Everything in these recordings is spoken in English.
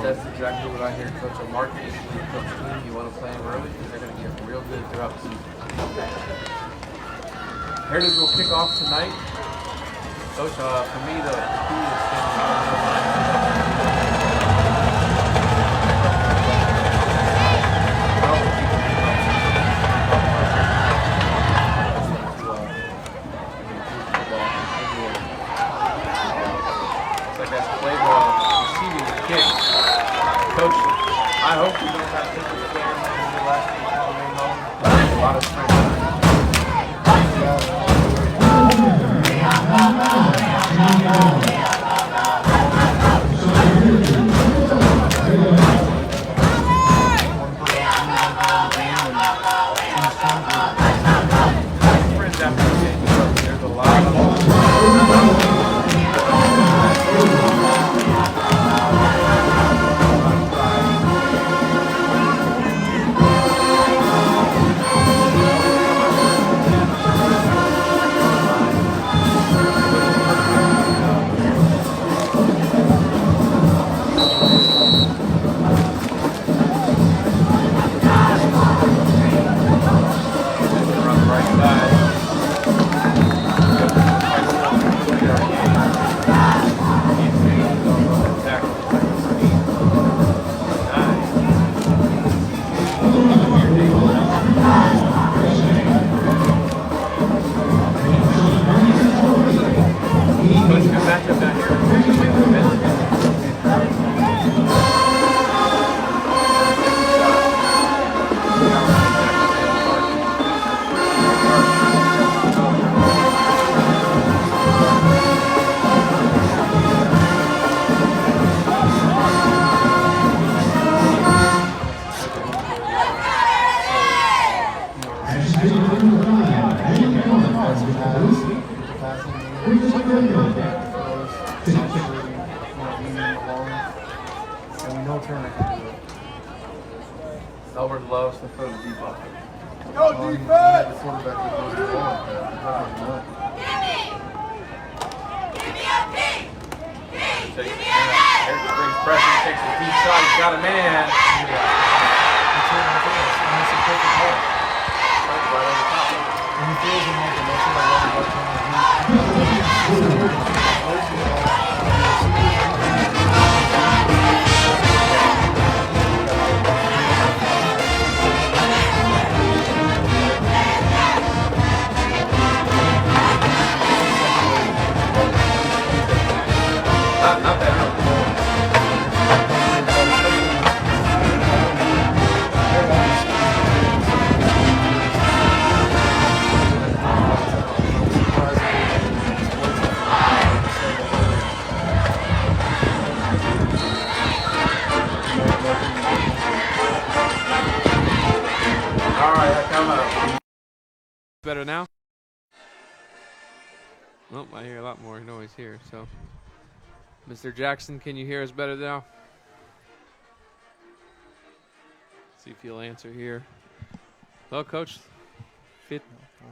That's exactly what I hear Coach Mark is with Coach Team. You want to play them early because they're going to get real good throughout the season. Heritage will kick off tonight. Coach, for me, the key is staying out of the line. Coach, I hope you don't have to play in the last game home. A lot of strength. Friends after the game, there's a lot of Melbourne loves to throw the deep ball. Go defense! The quarterback that throws the ball like that. Eric brings pressure, takes the deep shot, he's got a man. It's a perfect ball. Right over the top. And he feels him like a motion by not bad. All right, I come up. Better now? Well, I hear a lot more noise here, so. Mr. Jackson, can you hear us better now? See if you'll answer here. Well, Coach,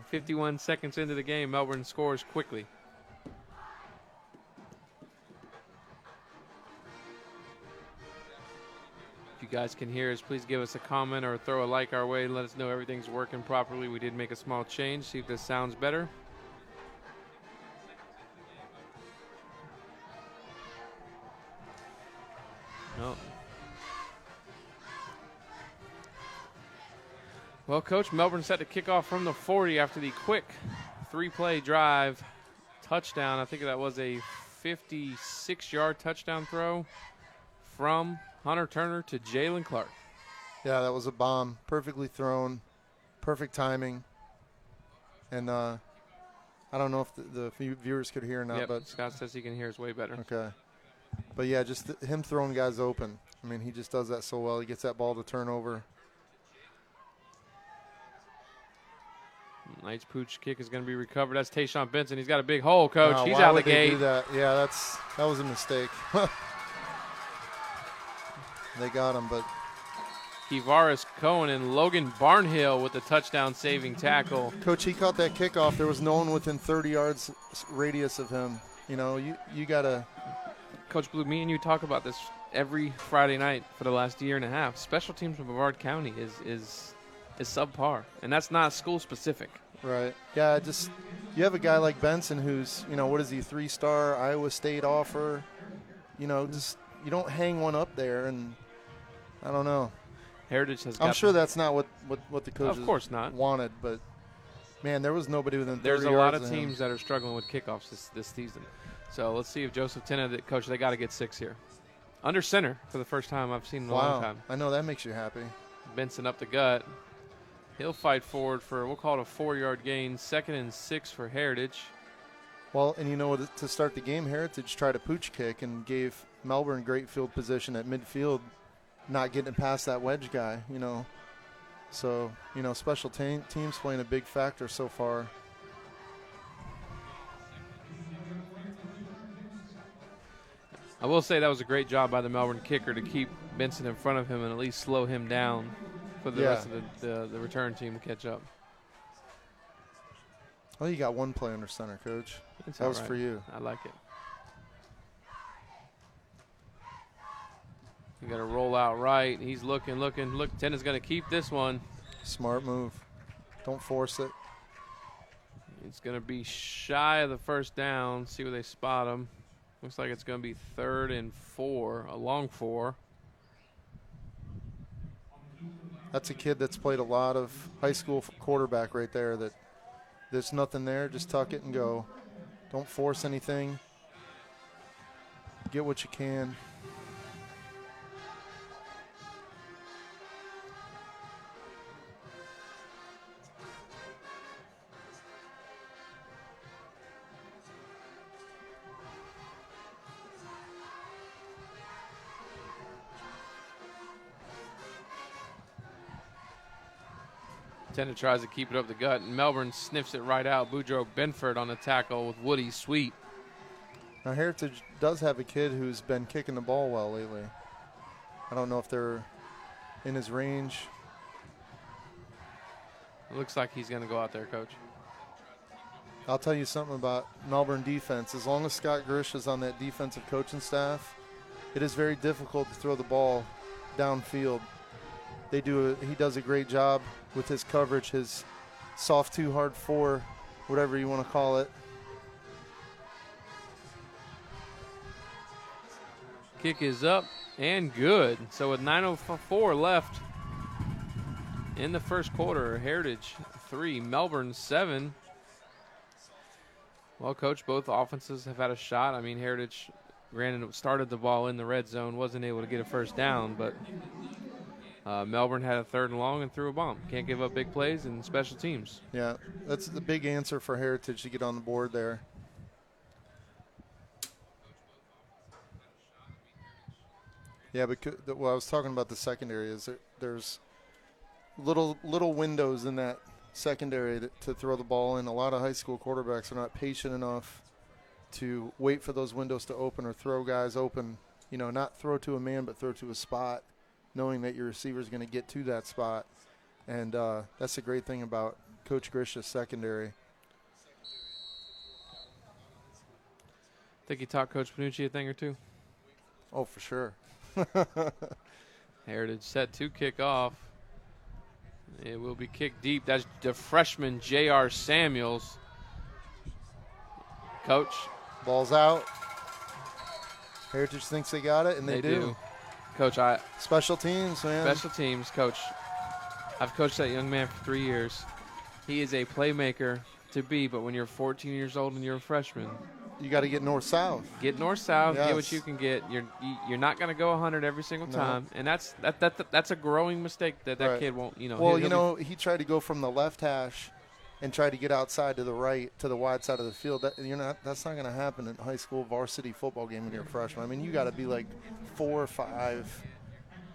51 seconds into the game, Melbourne scores quickly. If you guys can hear us, please give us a comment or throw a like our way. Let us know everything's working properly. We did make a small change. See if this sounds better. No. Well, Coach, Melbourne set to kick off from the 40 after the quick three-play drive touchdown. I think that was a 56-yard touchdown throw from Hunter Turner to Jalen Clark. Yeah, that was a bomb. Perfectly thrown. Perfect timing. And I don't know if the viewers could hear or not. Yep, but Scott says he can hear us way better. Okay. But, yeah, just him throwing guys open. I mean, he just does that so well. He gets that ball to turn over. Knight's pooch kick is going to be recovered. That's Tayshawn Benson. He's got a big hole, Coach. Wow, He's why out would the they gate. do that? Yeah, that was a mistake. They got him, but Kivaris Cohen and Logan Barnhill with the touchdown-saving tackle. Coach, he caught that kickoff. There was no one within 30 yards radius of him. You know, you got to Coach Blue, me and you talk about this every Friday night for the last year and a half. Special teams from Brevard County is subpar, and that's not school specific. Right. Yeah, you have a guy like Benson who's, what is he, 3-star Iowa State offer? You don't hang one up there, and I don't know. Heritage has. I'm sure that's not what the coaches of course not wanted, but man, there was nobody within 30 There's a yards lot of him. teams that are struggling with kickoffs this season. So let's see if Joseph Tena, coach, they got to get 6 here. Under center for the first time I've seen in a long time. I know that makes you happy. Benson up the gut. He'll fight forward for, we'll call it a 4-yard gain. 2nd and 6 for Heritage. Well, and to start the game, Heritage tried a pooch kick and gave Melbourne great field position at midfield, not getting past that wedge guy, So, special teams playing a big factor so far. I will say that was a great job by the Melbourne kicker to keep Benson in front of him and at least slow him down for the rest of the return team to catch up. Well, you got one play under center, Coach. That was for you. I like it. You got to roll out right. He's looking. Look, Tena's going to keep this one. Smart move. Don't force it. It's going to be shy of the first down. See where they spot him. Looks like it's going to be 3rd and 4, a long 4. That's a kid that's played a lot of high school quarterback right there. That there's nothing there. Just tuck it and go. Don't force anything. Get what you can. Tena tries to keep it up the gut, and Melbourne sniffs it right out. Boudreaux Benford on the tackle with Woody Sweet. Now, Heritage does have a kid who's been kicking the ball well lately. I don't know if they're in his range. It looks like he's going to go out there, Coach. I'll tell you something about Melbourne defense. As long as Scott Grish is on that defensive coaching staff, it is very difficult to throw the ball downfield. He does a great job with his coverage, his soft 2, hard 4, whatever you want to call it. Kick is up and good. So with 9:04 left in the first quarter, Heritage 3, Melbourne 7. Well, Coach, both offenses have had a shot. I mean, Heritage, granted, started the ball in the red zone, wasn't able to get a first down, but Melbourne had a 3rd and long and threw a bomb. Can't give up big plays in special teams. Yeah, that's the big answer for Heritage to get on the board there. Yeah, because I was talking about the secondary is there's little windows in that secondary to throw the ball in. A lot of high school quarterbacks are not patient enough to wait for those windows to open or throw guys open. Not throw to a man, but throw to a spot, knowing that your receiver is going to get to that spot. And that's the great thing about Coach Grish's secondary. Think he taught Coach Panucci a thing or two? Oh, for sure. Heritage set to kick off. It will be kicked deep. That's the freshman J.R. Samuels. Coach. Ball's out. Heritage thinks they got it, and they do. Coach, special teams, man. Special teams, Coach. I've coached that young man for 3 years. He is a playmaker to be, but when you're 14 years old and you're a freshman, you got to get north-south. Get north-south. Yes. Get what you can get. You're not going to go 100 every single time, and that's a growing mistake that right. kid won't. Well, he tried to go from the left hash and tried to get outside to the right, to the wide side of the field. That's not going to happen in a high school varsity football game when you're a freshman. I mean, you got to be like 4 or 5.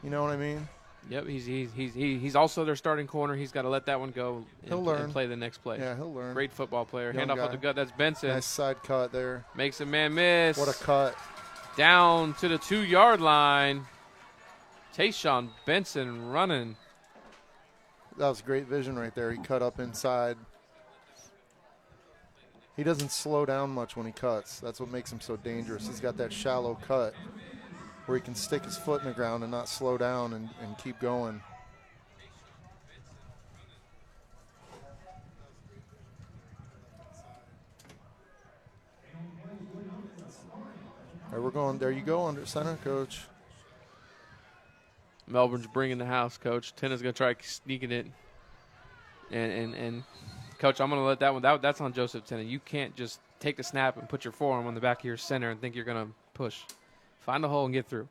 You know what I mean? Yep, he's also their starting corner. He's got to let that one go. He'll learn. And play the next play. Yeah, he'll learn. Great football player. Young Handoff guy. with the gut. That's Benson. Nice side cut there. Makes a man miss. What a cut. Down to the 2-yard line. Tayshawn Benson running. That was great vision right there. He cut up inside. He doesn't slow down much when he cuts. That's what makes him so dangerous. He's got that shallow cut where he can stick his foot in the ground and not slow down and keep going. There we're going. There you go, under center, Coach. Melbourne's bringing the house, Coach. Tenna's going to try sneaking it. And Coach, I'm going to let that one. That's on Joseph Tenna. You can't just take the snap and put your forearm on the back of your center and think you're going to push. Find a hole and get through.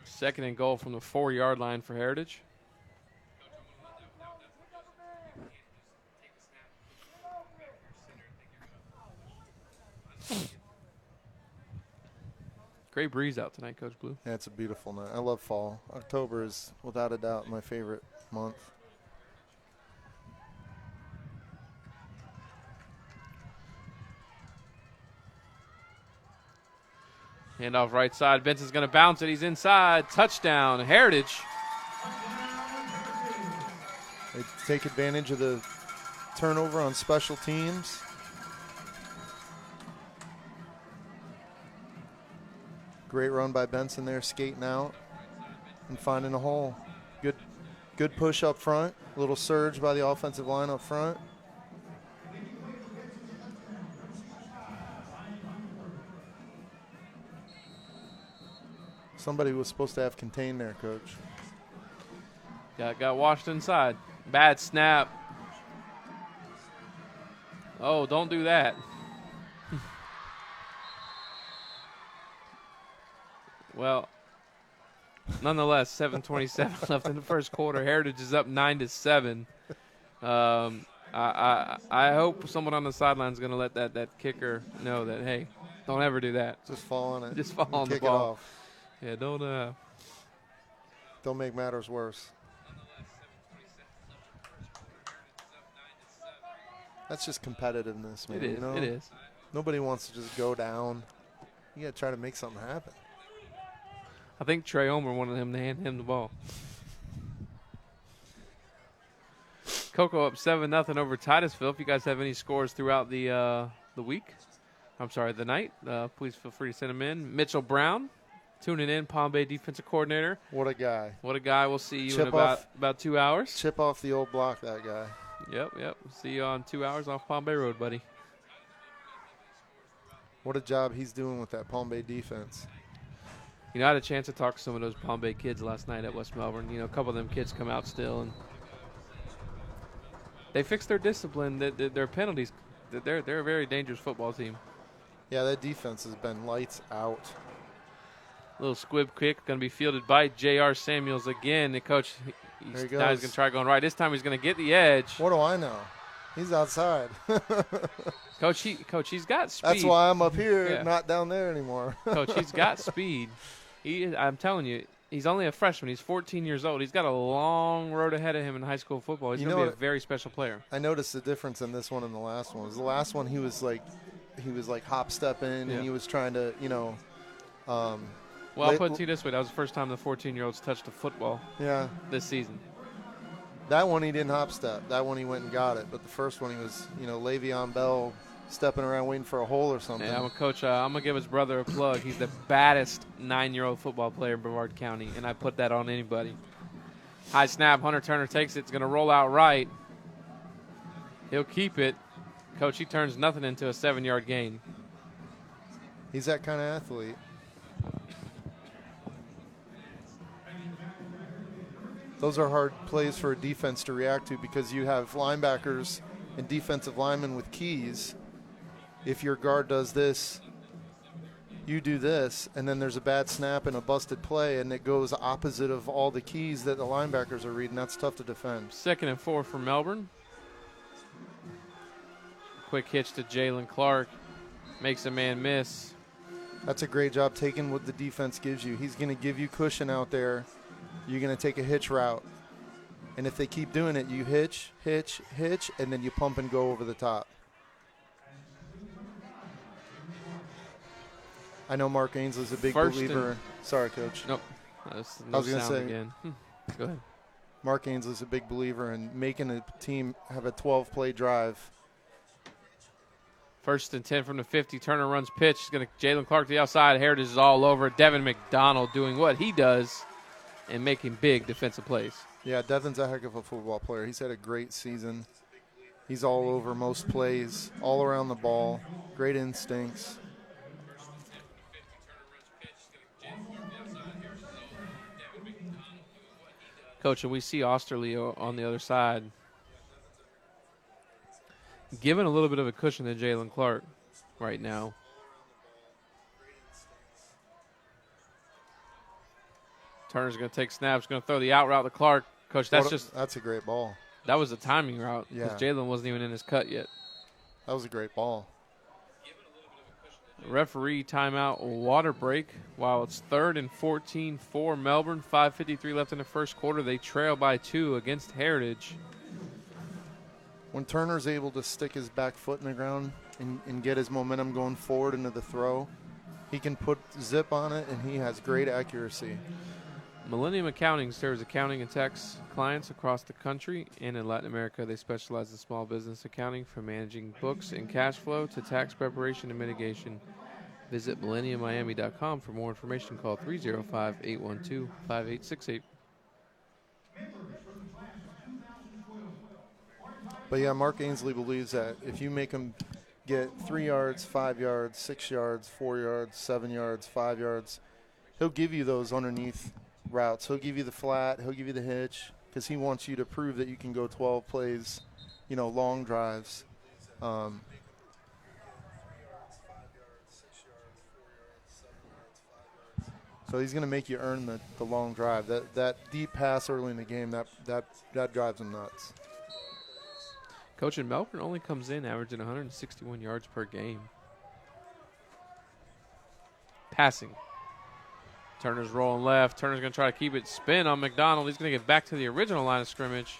Second and goal from the 4-yard line for Heritage. Great breeze out tonight, Coach Blue. Yeah, it's a beautiful night. I love fall. October is, without a doubt, my favorite month. Handoff right side. Benson's going to bounce it. He's inside. Touchdown, Heritage. They take advantage of the turnover on special teams. Great run by Benson there, skating out and finding a hole. Good push up front. A little surge by the offensive line up front. Somebody was supposed to have contained there, Coach. Got washed inside. Bad snap. Oh, don't do that. Well, nonetheless, 7:27 left in the first quarter. Heritage is up 9-7. I hope someone on the sideline is going to let that kicker know that, hey, don't ever do that. Just fall on it. Just fall on the kick ball. it off. Yeah, don't make matters worse. That's just competitiveness, man. It is. You know? It is. Nobody wants to just go down. You got to try to make something happen. I think Trey Omer wanted him to hand him the ball. Cocoa up 7-0 over Titusville. If you guys have any scores throughout the week, the night, please feel free to send them in. Mitchell Brown, tuning in, Palm Bay defensive coordinator. What a guy. What a guy. We'll see you in about 2 hours. Chip off the old block, that guy. Yep. See you on 2 hours off Palm Bay Road, buddy. What a job he's doing with that Palm Bay defense. You know, I had a chance to talk to some of those Palm Bay kids last night at West Melbourne. You know, a couple of them kids come out still, and they fixed their discipline, their penalties. They're a very dangerous football team. Yeah, that defense has been lights out. Little squib kick going to be fielded by J.R. Samuels again. The coach, he's going to try going right. This time he's going to get the edge. What do I know? He's outside. Coach, he's got speed. That's why I'm up here, not down there anymore. Coach, he's got speed. I'm telling you, he's only a freshman. He's 14 years old. He's got a long road ahead of him in high school football. He's going to be a very special player. I noticed the difference in this one and the last one. The last one, he was like hop stepping, and he was trying to, well, I'll put it to you this way. That was the first time the 14-year-olds touched a football this season. That one he didn't hop step. That one he went and got it. But the first one he was, Le'Veon Bell stepping around waiting for a hole or something. Yeah, Coach, I'm going to give his brother a plug. He's the baddest 9-year-old football player in Brevard County, and I put that on anybody. High snap. Hunter Turner takes it. It's going to roll out right. He'll keep it. Coach, he turns nothing into a 7-yard gain. He's that kind of athlete. Those are hard plays for a defense to react to because you have linebackers and defensive linemen with keys. If your guard does this, you do this, and then there's a bad snap and a busted play, and it goes opposite of all the keys that the linebackers are reading. That's tough to defend. 2nd and 4 for Melbourne. Quick hitch to Jalen Clark. Makes a man miss. That's a great job taking what the defense gives you. He's going to give you cushion out there. You're going to take a hitch route. And if they keep doing it, you hitch, and then you pump and go over the top. I know Mark Ainsley's a big believer. Sorry, Coach. Nope. I was going to say. Again. Go ahead. Mark Ainsley's a big believer in making a team have a 12-play drive. 1st and 10 from the 50. Turner runs pitch. He's going to Jalen Clark to the outside. Heritage is all over. Devin McDonald doing what he does and making big defensive plays. Yeah, Devin's a heck of a football player. He's had a great season. He's all over most plays, all around the ball, great instincts. Coach, and we see Osterley on the other side giving a little bit of a cushion to Jalen Clark right now. Turner's going to take snaps, going to throw the out route to Clark. Coach, that's a great ball. That was a timing route because Yeah. Jalen wasn't even in his cut yet. That was a great ball. Referee timeout, water break. While it's 3rd and 14 for Melbourne, 5:53 left in the first quarter. They trail by 2 against Heritage. When Turner's able to stick his back foot in the ground and get his momentum going forward into the throw, he can put zip on it, and he has great accuracy. Millennium Accounting serves accounting and tax clients across the country and in Latin America. They specialize in small business accounting, from managing books and cash flow to tax preparation and mitigation. Visit millenniummiami.com for more information. Call 305-812-5868. But, yeah, Mark Ainsley believes that if you make him get 3 yards, 5 yards, 6 yards, 4 yards, 7 yards, 5 yards, he'll give you those underneath routes. He'll give you the flat. He'll give you the hitch because he wants you to prove that you can go 12 plays, long drives. So he's going to make you earn the long drive. That deep pass early in the game, that drives him nuts. Coach, in Melbourne only comes in averaging 161 yards per game. Passing. Turner's rolling left. Turner's going to try to keep it spin on McDonald. He's going to get back to the original line of scrimmage.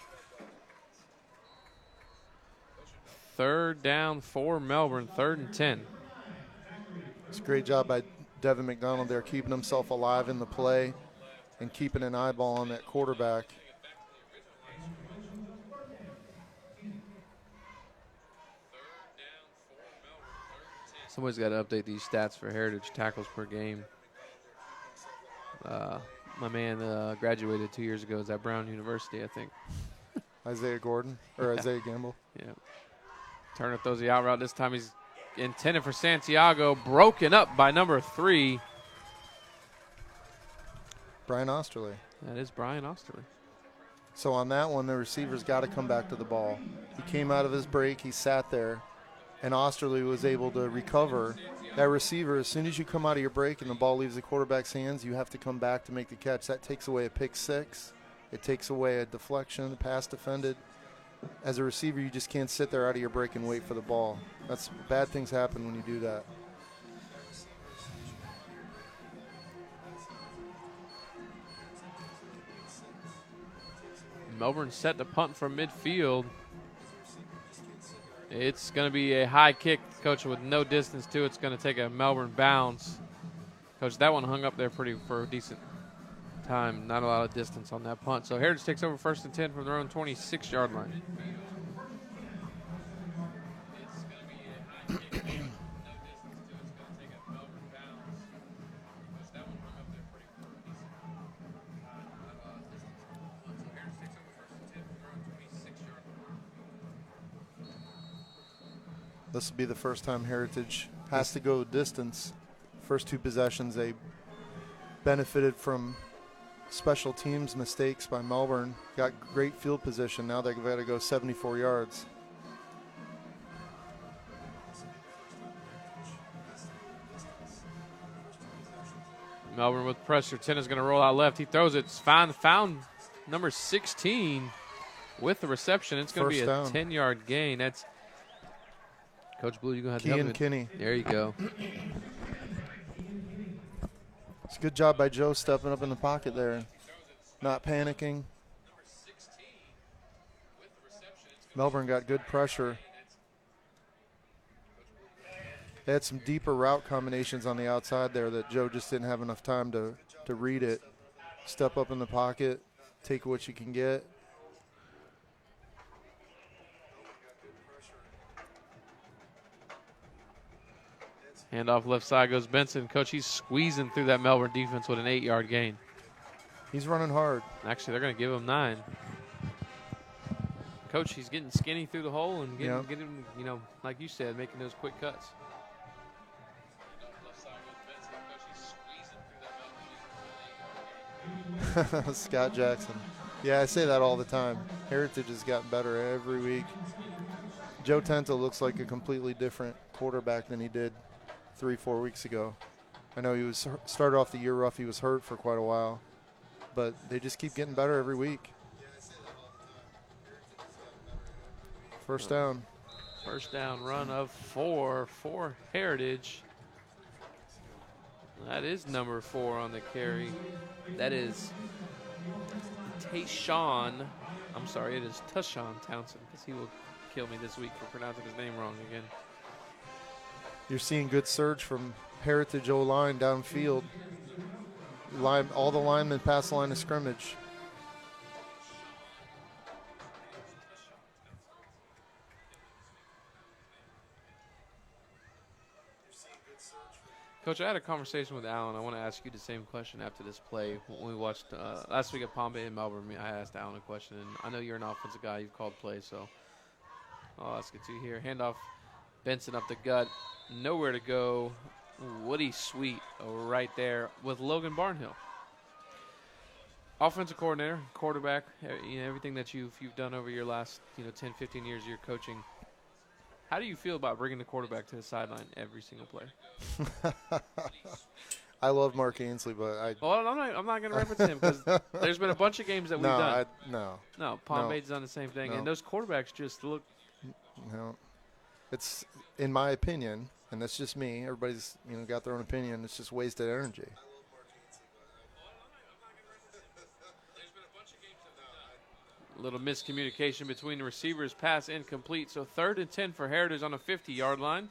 3rd down for Melbourne, 3rd and 10. It's a great job by Devin McDonald there, keeping himself alive in the play and keeping an eyeball on that quarterback. Somebody's got to update these stats for Heritage tackles per game. My man graduated 2 years ago. Is at Brown University, I think. Isaiah Gordon or Isaiah Gamble. Yeah. Turner throws the out route. This time he's intended for Santiago. Broken up by number 3. Brian Osterley. That is Brian Osterley. So on that one, the receiver's got to come back to the ball. He came out of his break. He sat there, and Osterley was able to recover. That receiver, as soon as you come out of your break and the ball leaves the quarterback's hands, you have to come back to make the catch. That takes away a pick six. It takes away a deflection, a pass defended. As a receiver, you just can't sit there out of your break and wait for the ball. Bad things happen when you do that. Melbourne set to punt from midfield. It's going to be a high kick, Coach, with no distance to it. It's going to take a Melbourne bounce. Coach, that one hung up there for a decent time. Not a lot of distance on that punt. So Heritage takes over 1st and 10 from their own 26-yard line. This will be the first time Heritage has to go distance. First 2 possessions, they benefited from special teams mistakes by Melbourne. Got great field position. Now they've got to go 74 yards. Melbourne with pressure. 10 is going to roll out left. He throws it. Found number 16 with the reception. It's going to be a 10-yard gain. That's Coach Blue, you're going to have to help me. Kinney. There you go. It's a good job by Joe stepping up in the pocket there, not panicking. Melbourne got good pressure. They had some deeper route combinations on the outside there that Joe just didn't have enough time to read it. Step up in the pocket, take what you can get. Handoff left side goes Benson. Coach, he's squeezing through that Melbourne defense with an 8-yard gain. He's running hard. Actually, they're going to give him 9. Coach, he's getting skinny through the hole and getting, you know, like you said, making those quick cuts. Scott Jackson. Yeah, I say that all the time. Heritage has gotten better every week. Joe Tenta looks like a completely different quarterback than he did 3-4 weeks ago. I know he was started off the year rough. He was hurt for quite a while, but they just keep getting better every week. First down. First down run of 4 for Heritage. That is number 4 on the carry. That is Tayshawn. I'm sorry, it is Tashawn Townsend, because he will kill me this week for pronouncing his name wrong again. You're seeing good surge from Heritage O-line downfield. All the linemen past the line of scrimmage. Coach, I had a conversation with Alan. I want to ask you the same question after this play. When we watched last week at Palm Bay and Melbourne, I asked Alan a question, and I know you're an offensive guy. You've called plays, so I'll ask it to you here. Handoff, Benson up the gut. Nowhere to go. Woody Sweet right there with Logan Barnhill. Offensive coordinator, quarterback, you know, everything that you've done over your last 10, 15 years of your coaching. How do you feel about bringing the quarterback to the sideline every single play? I love Mark Ainsley, but I'm not going to reference him because there's been a bunch of games that we've done. No, Palm Bay's done the same thing, and those quarterbacks just look. No, it's in my opinion, and that's just me. Everybody's got their own opinion. It's just wasted energy. Little miscommunication between the receivers, pass incomplete. So 3rd and 10 for Heritage on a 50-yard line.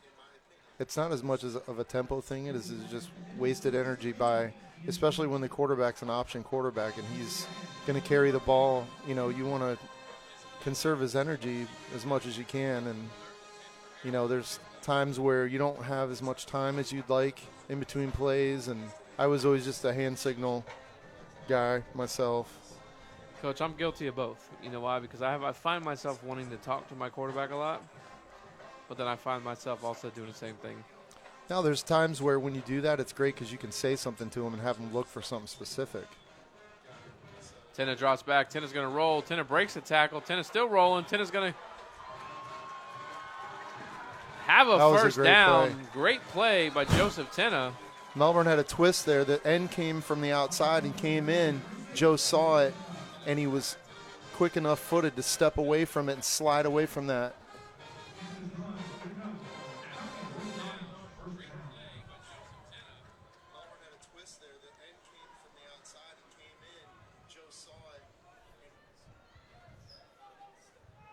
It's not as much of a tempo thing. It is just wasted energy by, especially when the quarterback's an option quarterback and he's going to carry the ball. You want to conserve his energy as much as you can. And, there's times where you don't have as much time as you'd like in between plays. And I was always just a hand signal guy myself. Coach, I'm guilty of both. You know why? Because I find myself wanting to talk to my quarterback a lot, but then I find myself also doing the same thing. Now, there's times where when you do that, it's great because you can say something to him and have him look for something specific. Tenna drops back. Tenna's going to roll. Tenna breaks the tackle. Tenna's still rolling. Tenna's going to have a first down. Great play by Joseph Tenna. Melbourne had a twist there. The end came from the outside and came in. Joe saw it. And he was quick enough footed to step away from it and slide away from that.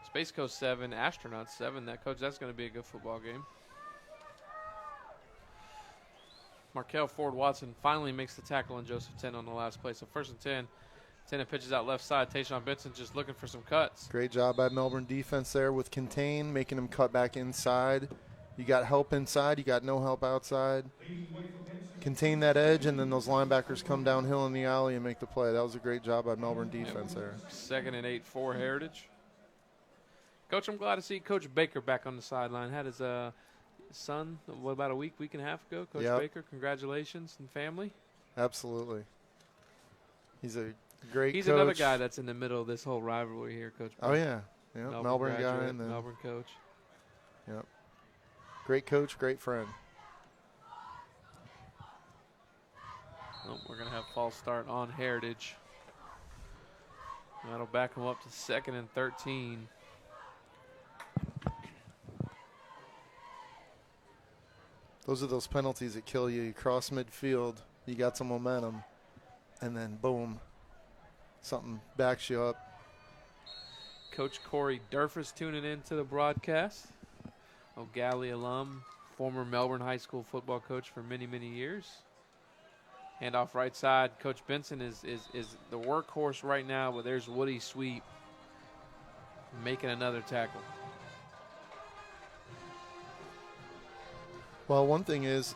Space Coast 7, Astronaut 7. Coach, that's going to be a good football game. Markel Ford Watson finally makes the tackle on Joseph Tenna on the last play. So 1st and 10. Tenna pitches out left side. Tayshawn Benson just looking for some cuts. Great job by Melbourne defense there with contain, making him cut back inside. You got help inside. You got no help outside. Contain that edge, and then those linebackers come downhill in the alley and make the play. That was a great job by Melbourne defense there. 2nd and 8 for Heritage. Coach, I'm glad to see Coach Baker back on the sideline. Had his son, about a week and a half ago. Coach Baker, congratulations and family. Absolutely. He's a great He's coach. Another guy that's in the middle of this whole rivalry here, Coach. Oh, yeah. Melbourne guy. And then Melbourne coach. Yep. Great coach, great friend. Oh, we're going to have false start on Heritage. That'll back him up to 2nd and 13. Those are those penalties that kill you. You cross midfield, you got some momentum, and then boom, something backs you up. Coach Corey Durfus tuning in to the broadcast. O'Galley alum, former Melbourne High School football coach for many, many years. Handoff right side. Coach Benson is the workhorse right now, but there's Woody Sweet making another tackle. Well, one thing is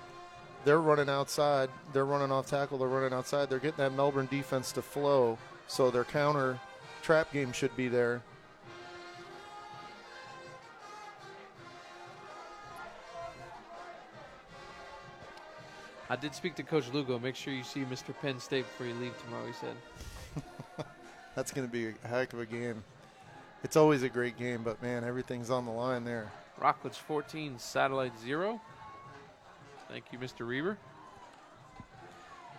they're running outside. They're running off tackle. They're running outside. They're getting that Melbourne defense to flow, so their counter trap game should be there. I did speak to Coach Lugo. Make sure you see Mr. Penn State before you leave tomorrow, he said. That's going to be a heck of a game. It's always a great game, but, man, everything's on the line there. Rockledge 14, Satellite 0. Thank you, Mr. Reber.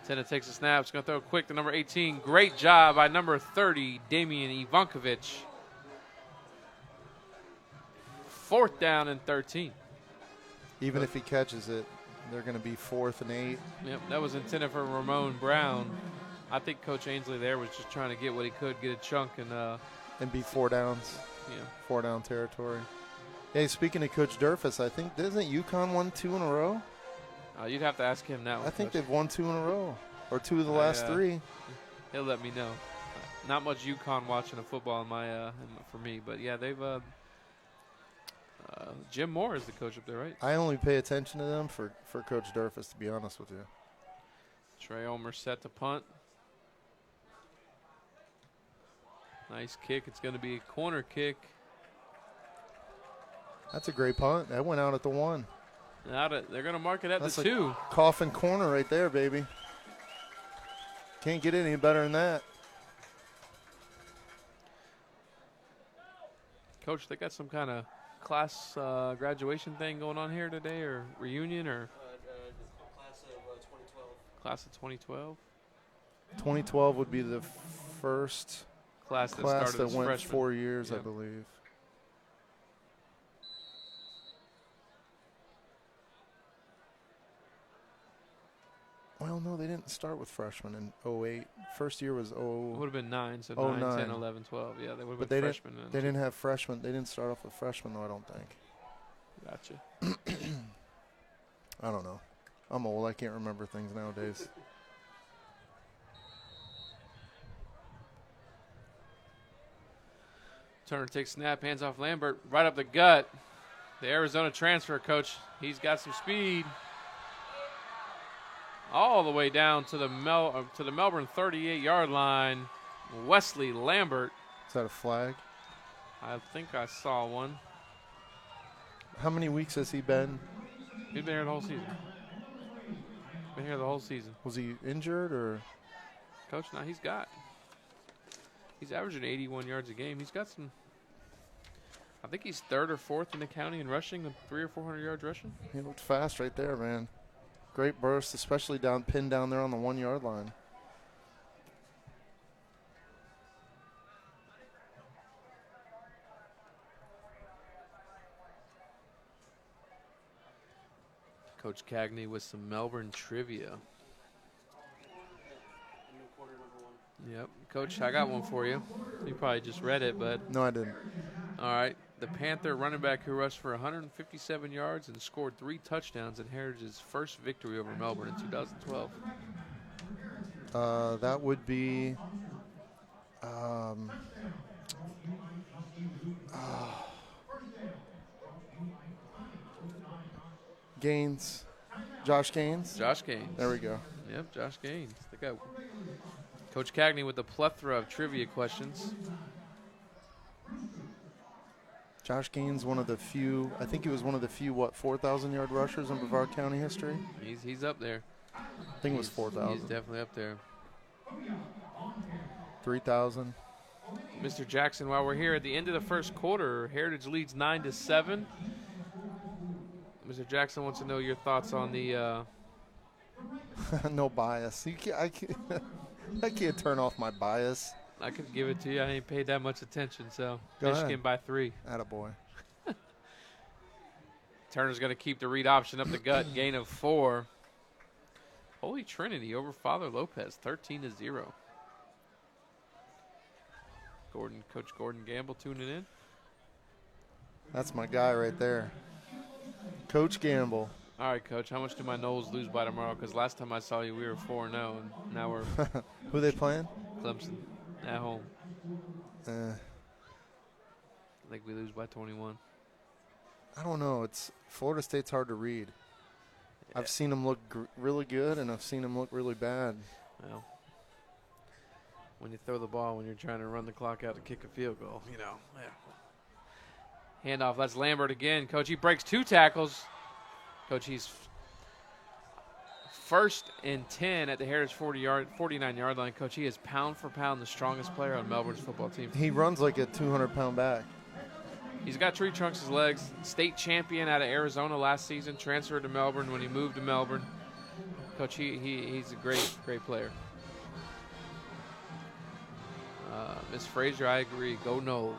Tena takes a snap. It's going to throw it quick to number 18. Great job by number 30, Damian Ivankovic. 4th down and 13. Even if he catches it, they're going to be 4th and 8. Yep, that was intended for Ramon Brown. I think Coach Ainsley there was just trying to get what he could, get a chunk, and be 4 downs. Yeah, 4 down territory. Hey, speaking of Coach Durfus, I think, doesn't UConn won 2 in a row? You'd have to ask him now. I think they've won 2 in a row, or 2 of the last 3. He'll let me know. Not much UConn watching of football for me, but yeah, they've. Jim Moore is the coach up there, right? I only pay attention to them for Coach Durfus, to be honest with you. Trey Omer set to punt. Nice kick. It's going to be a corner kick. That's a great punt. That went out at the 1. They're going to mark it at That's the a 2. Coffin corner right there, baby. Can't get any better than that. Coach, they got some kind of class graduation thing going on here today, or reunion, or class of 2012. 2012 would be the first class that started went freshman. 4 years, Yep. I believe. Well, no, they didn't start with freshmen in 08. First year was It would have been 9, so 9, 10, 11, 12. Yeah, they would have been freshmen. They didn't have freshmen. They didn't start off with freshmen, though, I don't think. Gotcha. I don't know. I'm old. I can't remember things nowadays. Turner takes snap, hands off Lambert, right up the gut. The Arizona transfer coach, he's got some speed. All the way down to the Melbourne 38-yard line. Wesley Lambert. Is that a flag? I think I saw one. How many weeks has he been? He's been here the whole season. Been here the whole season. Was he injured or? Coach, now he's averaging 81 yards a game. He's got some. I think he's 3rd or 4th in the county in rushing, 300 or 400 yards rushing. He looked fast right there, man. Great burst, especially pinned down there on the 1 yard line. Coach Cagney with some Melbourne trivia. Yep. Coach, I got one for you. You probably just read it, but. No, I didn't. All right. The Panther running back who rushed for 157 yards and scored 3 touchdowns in Heritage's first victory over Melbourne in 2012. That would be. Gaines. Josh Gaines? Josh Gaines. There we go. Yep, Josh Gaines. They got Coach Cagney with a plethora of trivia questions. Josh Gaines, one of the few, I think he was one of the few, 4,000-yard rushers in Brevard County history? He's up there. I think it was 4,000. He's definitely up there. 3,000. Mr. Jackson, while we're here at the end of the first quarter, Heritage leads 9-7. Mr. Jackson wants to know your thoughts on the. No bias. I can't turn off my bias. I could give it to you. I ain't paid that much attention, so Go Michigan ahead. by 3. Attaboy. Turner's going to keep the read option up the gut. Gain of 4. Holy Trinity over Father Lopez, 13-0. Coach Gordon Gamble tuning in. That's my guy right there. Coach Gamble. All right, Coach, how much do my Knowles lose by tomorrow? Because last time I saw you, we were 4-0, and now we're Who they playing? Clemson at home. Uh, I think we lose by 21. I don't know. Florida State's hard to read. Yeah. I've seen them look really good, and I've seen them look really bad. Well, when you throw the ball, when you're trying to run the clock out to kick a field goal, you know. Yeah. Handoff. That's Lambert again. Coach, he breaks 2 tackles. Coach, he's first and 10 at the Heritage 49-yard line. Coach, he is pound for pound the strongest player on Melbourne's football team. He runs like a 200-pound back. He's got tree trunks his legs. State champion out of Arizona last season. Transferred to Melbourne when he moved to Melbourne. Coach, he's a great player. Miss Frazier, I agree. Go Noles.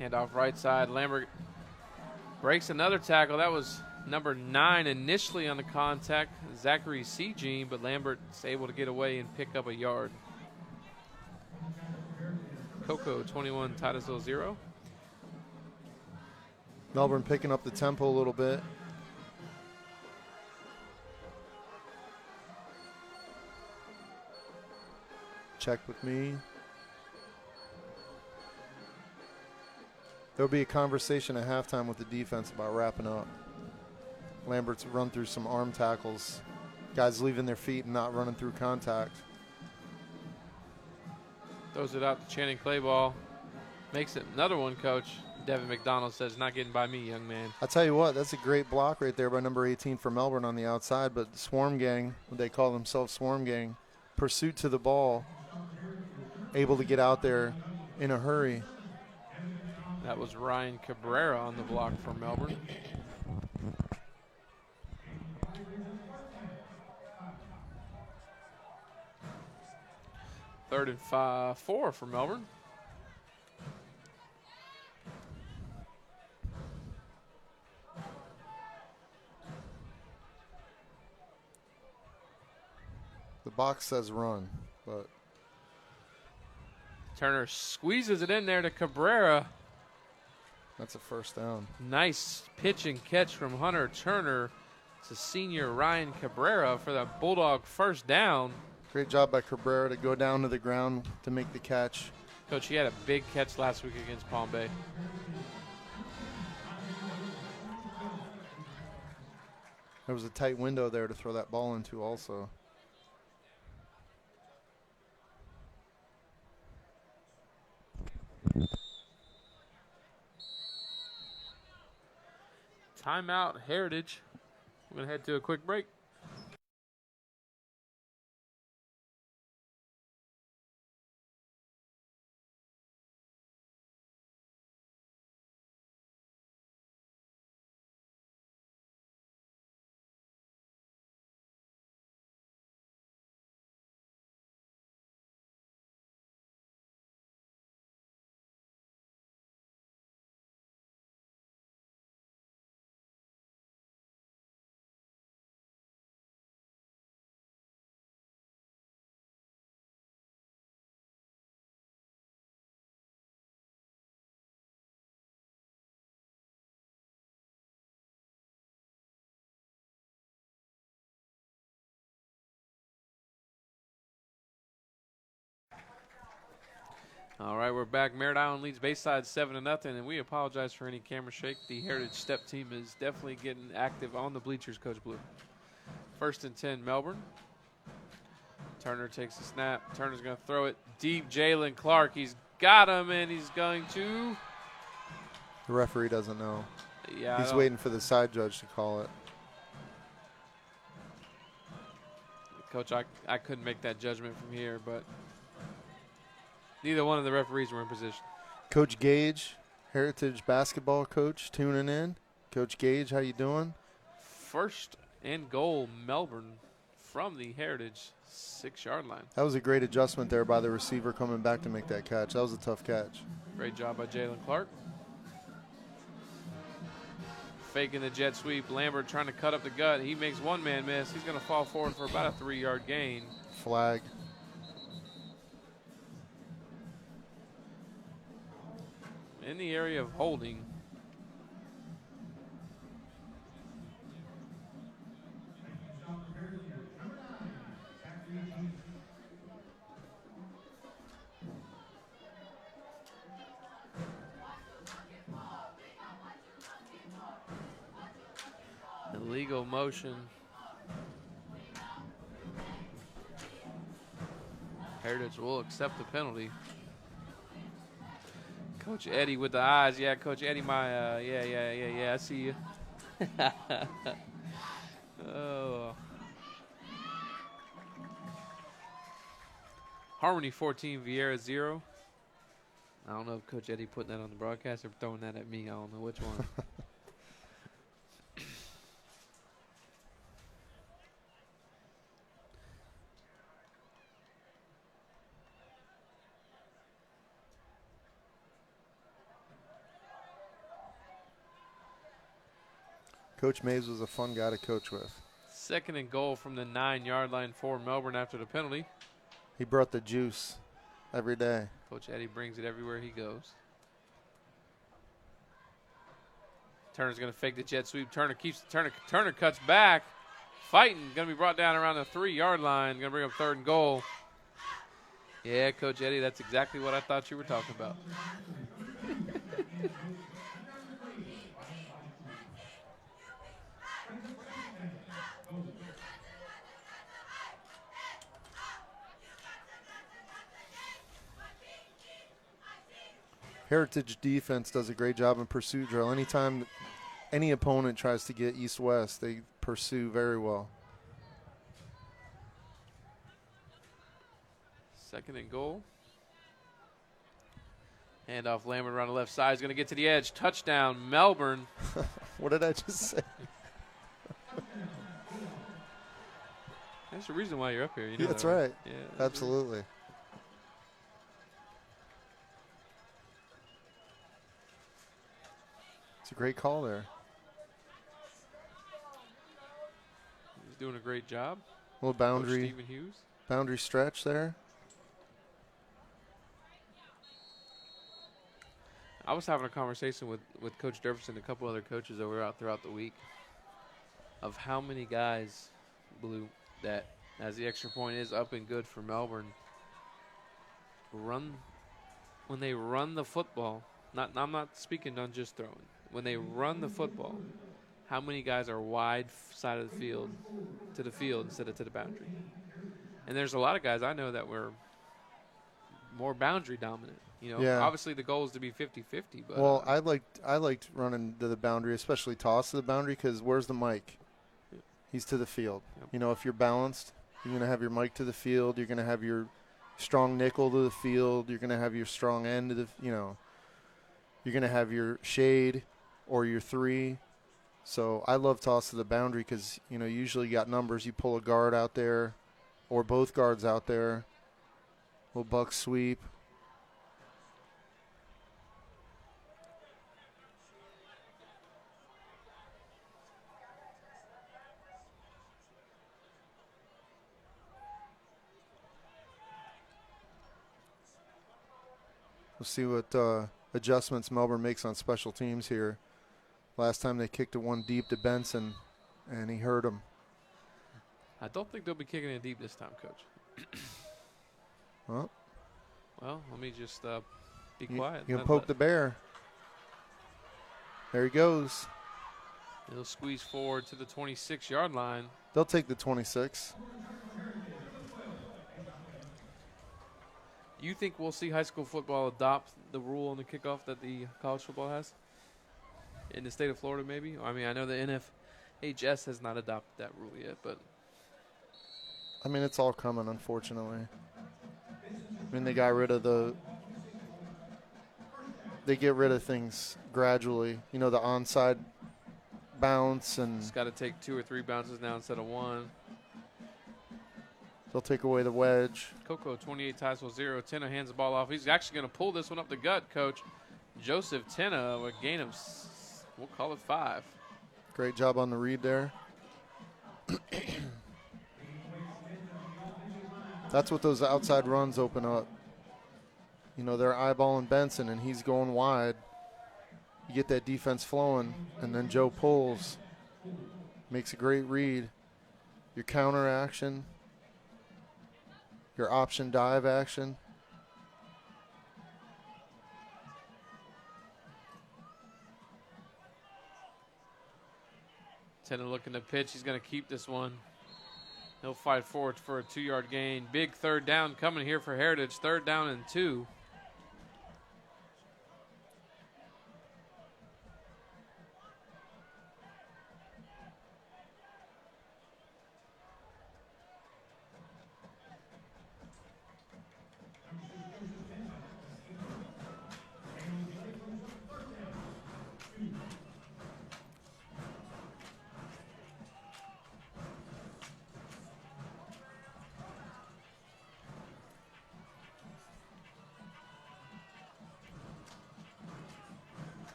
Handoff right side. Lambert breaks another tackle. That was number 9 initially on the contact, Zachary Sejean, but Lambert's able to get away and pick up a yard. Coco 21, Titusville 0. Melbourne picking up the tempo a little bit. Check with me. There'll be a conversation at halftime with the defense about wrapping up. Lambert's run through some arm tackles. Guys leaving their feet and not running through contact. Throws it out to Channing Clayball. Makes it another one, Coach. Devin McDonald says, not getting by me, young man. I'll tell you what, that's a great block right there by number 18 for Melbourne on the outside, but Swarm Gang, they call themselves Swarm Gang, pursuit to the ball, able to get out there in a hurry. That was Ryan Cabrera on the block for Melbourne. Third and 4 for Melbourne. The box says run, but Turner squeezes it in there to Cabrera. that's a first down. Nice pitch and catch from Hunter Turner to senior Ryan Cabrera for the Bulldog first down. Great job by Cabrera to go down to the ground to make the catch. Coach, he had a big catch last week against Palm Bay. There was a tight window there to throw that ball into also. Timeout, Heritage. We're going to head to a quick break. All right, we're back. Merritt Island leads Bayside 7-0, and we apologize for any camera shake. The Heritage Step team is definitely getting active on the bleachers, Coach Blue. First and 10, Melbourne. Turner takes a snap. Turner's going to throw it deep. Jalen Clark, he's got him, and he's going to. The referee doesn't know. Yeah, he's waiting for the side judge to call it. Coach, I couldn't make that judgment from here, but neither one of the referees were in position. Coach Gage, Heritage basketball coach, tuning in. Coach Gage, how you doing? First and goal, Melbourne from the Heritage 6-yard line. That was a great adjustment there by the receiver coming back to make that catch. That was a tough catch. Great job by Jalen Clark. faking the jet sweep. Lambert trying to cut up the gut. He makes one man miss. He's going to fall forward for about a 3-yard gain. Flag. In the area of holding. Illegal motion. Heritage will accept the penalty. Coach Eddie with the eyes. Yeah, Coach Eddie, yeah, I see you. Oh. Harmony 14, Vieira 0. I don't know if Coach Eddie putting that on the broadcast or throwing that at me. I don't know which one. Coach Mays was a fun guy to coach with. 2nd and goal from the 9-yard line for Melbourne after the penalty. He brought the juice every day. Coach Eddie brings it everywhere he goes. Turner's going to fake the jet sweep. Turner cuts back. Fighting. Going to be brought down around the 3-yard line. Going to bring up 3rd and goal. Yeah, Coach Eddie, that's exactly what I thought you were talking about. Heritage defense does a great job in pursuit drill. Anytime any opponent tries to get east-west, they pursue very well. 2nd and goal. Handoff Lambert around the left side. He's going to get to the edge. Touchdown, Melbourne. What did I just say? That's the reason why you're up here. You know That's that, right. Yeah, Absolutely. It's a great call there. He's doing a great job. Little Coach Stephen Hughes. boundary stretch there. I was having a conversation with Coach Jefferson and a couple other coaches that were out throughout the week of how many guys, Blue, that as the extra point is up and good for Melbourne, when they run the football, I'm not speaking on just throwing. When they run the football, how many guys are wide side of the field to the field instead of to the boundary? And there's a lot of guys I know that were more boundary dominant. You know, Yeah. Obviously the goal is to be 50-50. But Well, I liked running to the boundary, especially toss to the boundary, because where's the mic? He's to the field. Yep. You know, if you're balanced, you're going to have your mic to the field. You're going to have your strong nickel to the field. You're going to have your strong end to the, you're going to have your shade or your 3. So I love toss to the boundary because, usually you got numbers. You pull a guard out there or both guards out there. Little buck sweep. We'll see what adjustments Melbourne makes on special teams here. Last time they kicked it one deep to Benson, and he hurt him. I don't think they'll be kicking it deep this time, Coach. Well, let me just be quiet. You can poke the bear. There he goes. He'll squeeze forward to the 26-yard line. They'll take the 26. You think we'll see high school football adopt the rule on the kickoff that the college football has? In the state of Florida, maybe? I mean, I know the NFHS has not adopted that rule yet, but... I mean, it's all coming, unfortunately. I mean, they got rid of they get rid of things gradually. The onside bounce, and it's got to take 2 or 3 bounces now instead of 1. they'll take away the wedge. Coco, 28 ties with 0. Tenna hands the ball off. He's actually going to pull this one up the gut, Coach. Joseph Tenna, a gain of, we'll call it 5. Great job on the read there. That's what those outside runs open up. You know, they're eyeballing Benson, and he's going wide. You get that defense flowing, and then Joe pulls. Makes a great read. Your counter action. Your option dive action. Tennant looking to pitch. He's going to keep this one. He'll fight forward for a 2-yard gain. Big third down coming here for Heritage. 3rd down and 2.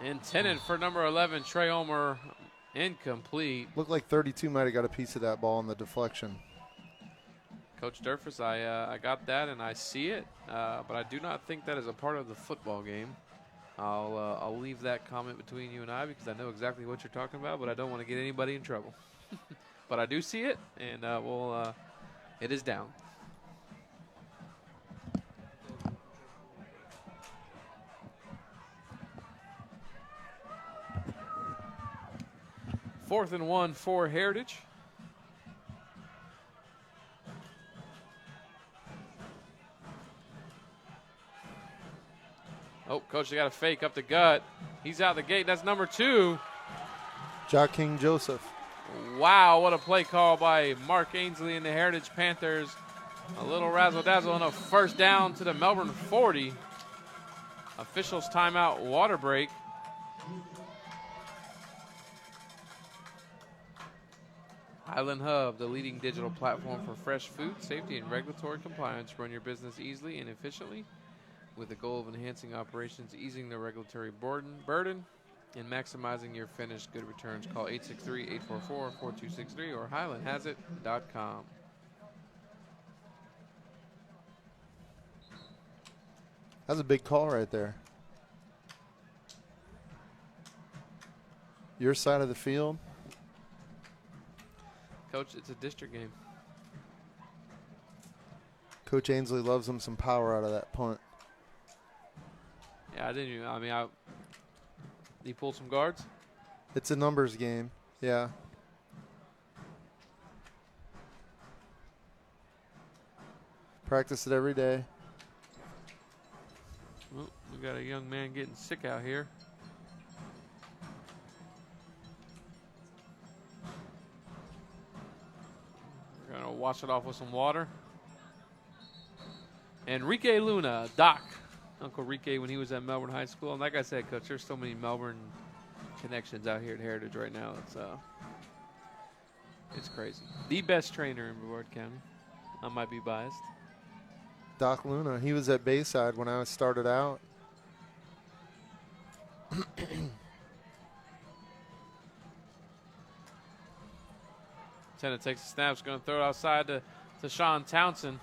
Intended for number 11, Trey Omer, incomplete. Looked like 32 might have got a piece of that ball in the deflection. Coach Durfus, I got that and I see it, but I do not think that is a part of the football game. I'll leave that comment between you and I because I know exactly what you're talking about, but I don't want to get anybody in trouble. But I do see it, and it is down. Fourth and 1 for Heritage. Oh, coach, they got a fake up the gut. He's out the gate. That's number 2. Joaquin Joseph. Wow, what a play call by Mark Ainsley and the Heritage Panthers. A little razzle-dazzle and a first down to the Melbourne 40. Officials timeout, water break. Highland Hub, the leading digital platform for fresh food, safety, and regulatory compliance. Run your business easily and efficiently with the goal of enhancing operations, easing the regulatory burden, and maximizing your finished good returns. Call 863-844-4263 or highlandhasit.com. That's a big call right there. Your side of the field. Coach, it's a district game. Coach Ainsley loves him some power out of that punt. Yeah, he pulled some guards? It's a numbers game, yeah. Practice it every day. Well, we got a young man getting sick out here. We're going to wash it off with some water. Enrique Luna, Doc. Uncle Enrique when he was at Melbourne High School. And like I said, Coach, there's so many Melbourne connections out here at Heritage right now. It's crazy. The best trainer in Brevard County. I might be biased. Doc Luna, he was at Bayside when I started out. Tennant takes the snaps, going to throw it outside to Sean Townsend.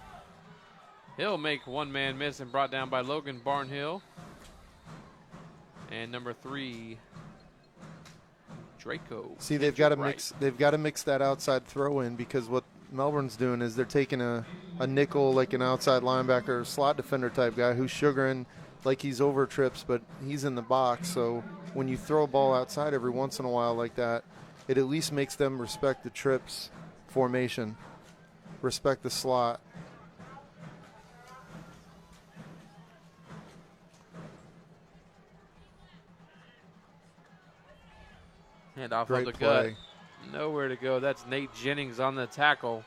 He'll make one man miss and brought down by Logan Barnhill. And number 3, Draco. See, they've got to mix. They've got to mix that outside throw in because what Melbourne's doing is they're taking a nickel, like an outside linebacker, slot defender type guy who's sugaring like he's over trips, but he's in the box. So when you throw a ball outside every once in a while like that, it at least makes them respect the trips formation, respect the slot. Hand off Great of the play. gut. Nowhere to go. That's Nate Jennings on the tackle.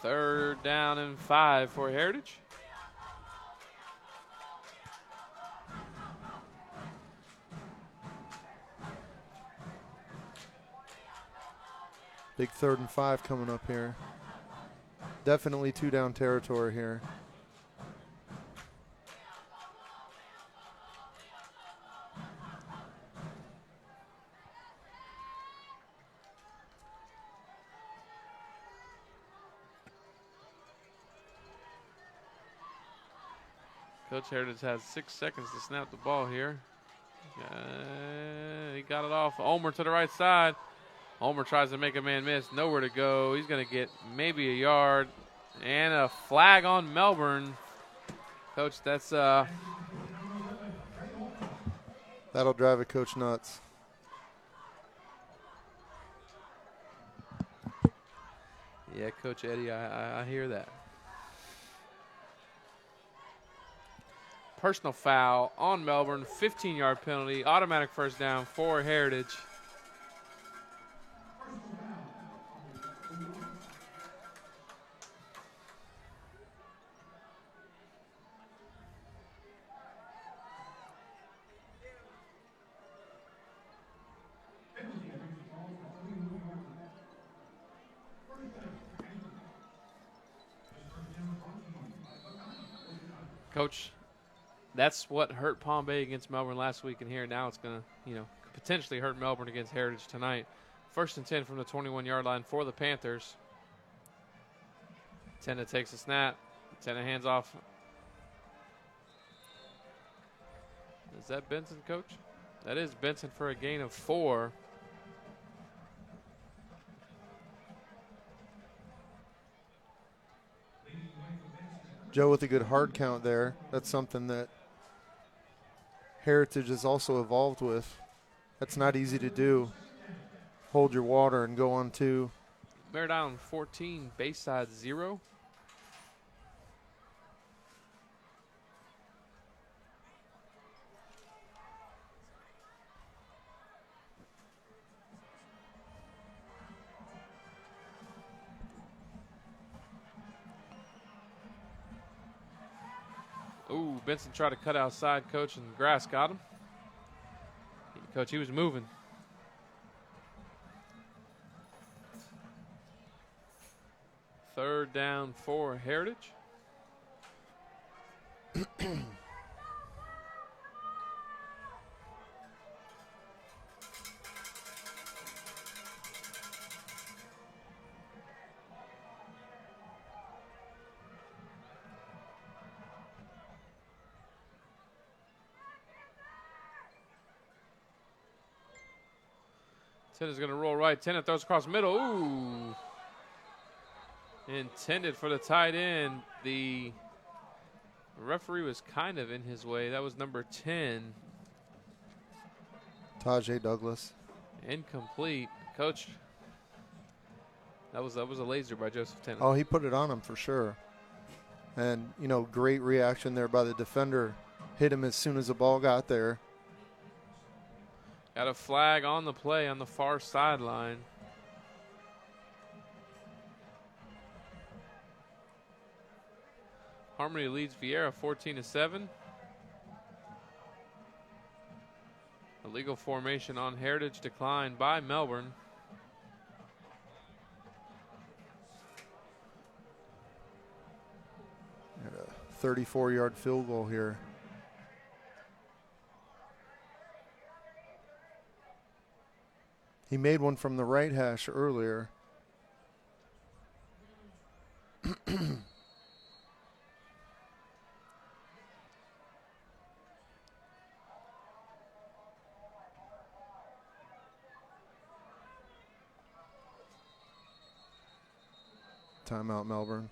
3rd down and 5 for Heritage. Big 3rd and 5 coming up here. definitely 2-down territory here. Coach Heritage has 6 seconds to snap the ball here. He got it off. Ulmer to the right side. Ulmer tries to make a man miss. Nowhere to go. He's going to get maybe a yard. And a flag on Melbourne. Coach, that's That'll drive a coach nuts. Yeah, Coach Eddie, I hear that. Personal foul on Melbourne, 15-yard penalty, automatic first down for Heritage. Coach, that's what hurt Palm Bay against Melbourne last week, and here now it's going to, potentially hurt Melbourne against Heritage tonight. 1st and 10 from the 21-yard line for the Panthers. Tenna takes a snap. Tenna hands off. Is that Benson, Coach? That is Benson for a gain of 4. Joe with a good hard count there. That's something that Heritage has also evolved with. That's not easy to do. Hold your water and go on 2. Bear down 14, Bayside 0. Ooh, Benson tried to cut outside, Coach, and the grass got him. Coach, he was moving. Third down for Heritage. Tenna's going to roll right. Tenna throws across the middle. Ooh. Intended for the tight end. The referee was kind of in his way. That was number 10. Tajay Douglas. Incomplete. Coach, that was a laser by Joseph Tenna. Oh, he put it on him for sure. And, great reaction there by the defender. Hit him as soon as the ball got there. Got a flag on the play on the far sideline. Harmony leads Vieira 14-7. Illegal formation on Heritage declined by Melbourne. Got a 34-yard field goal here. He made one from the right hash earlier. Timeout, Melbourne.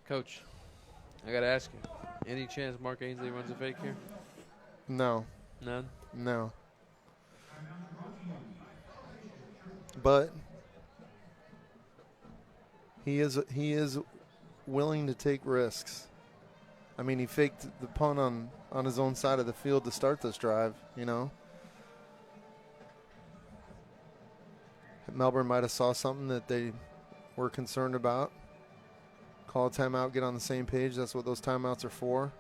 Coach, I got to ask you, any chance Mark Ainsley runs a fake here? No. None? No. But he is willing to take risks. I mean, he faked the punt on his own side of the field to start this drive, Melbourne might have saw something that they were concerned about. Call a timeout, get on the same page. That's what those timeouts are for.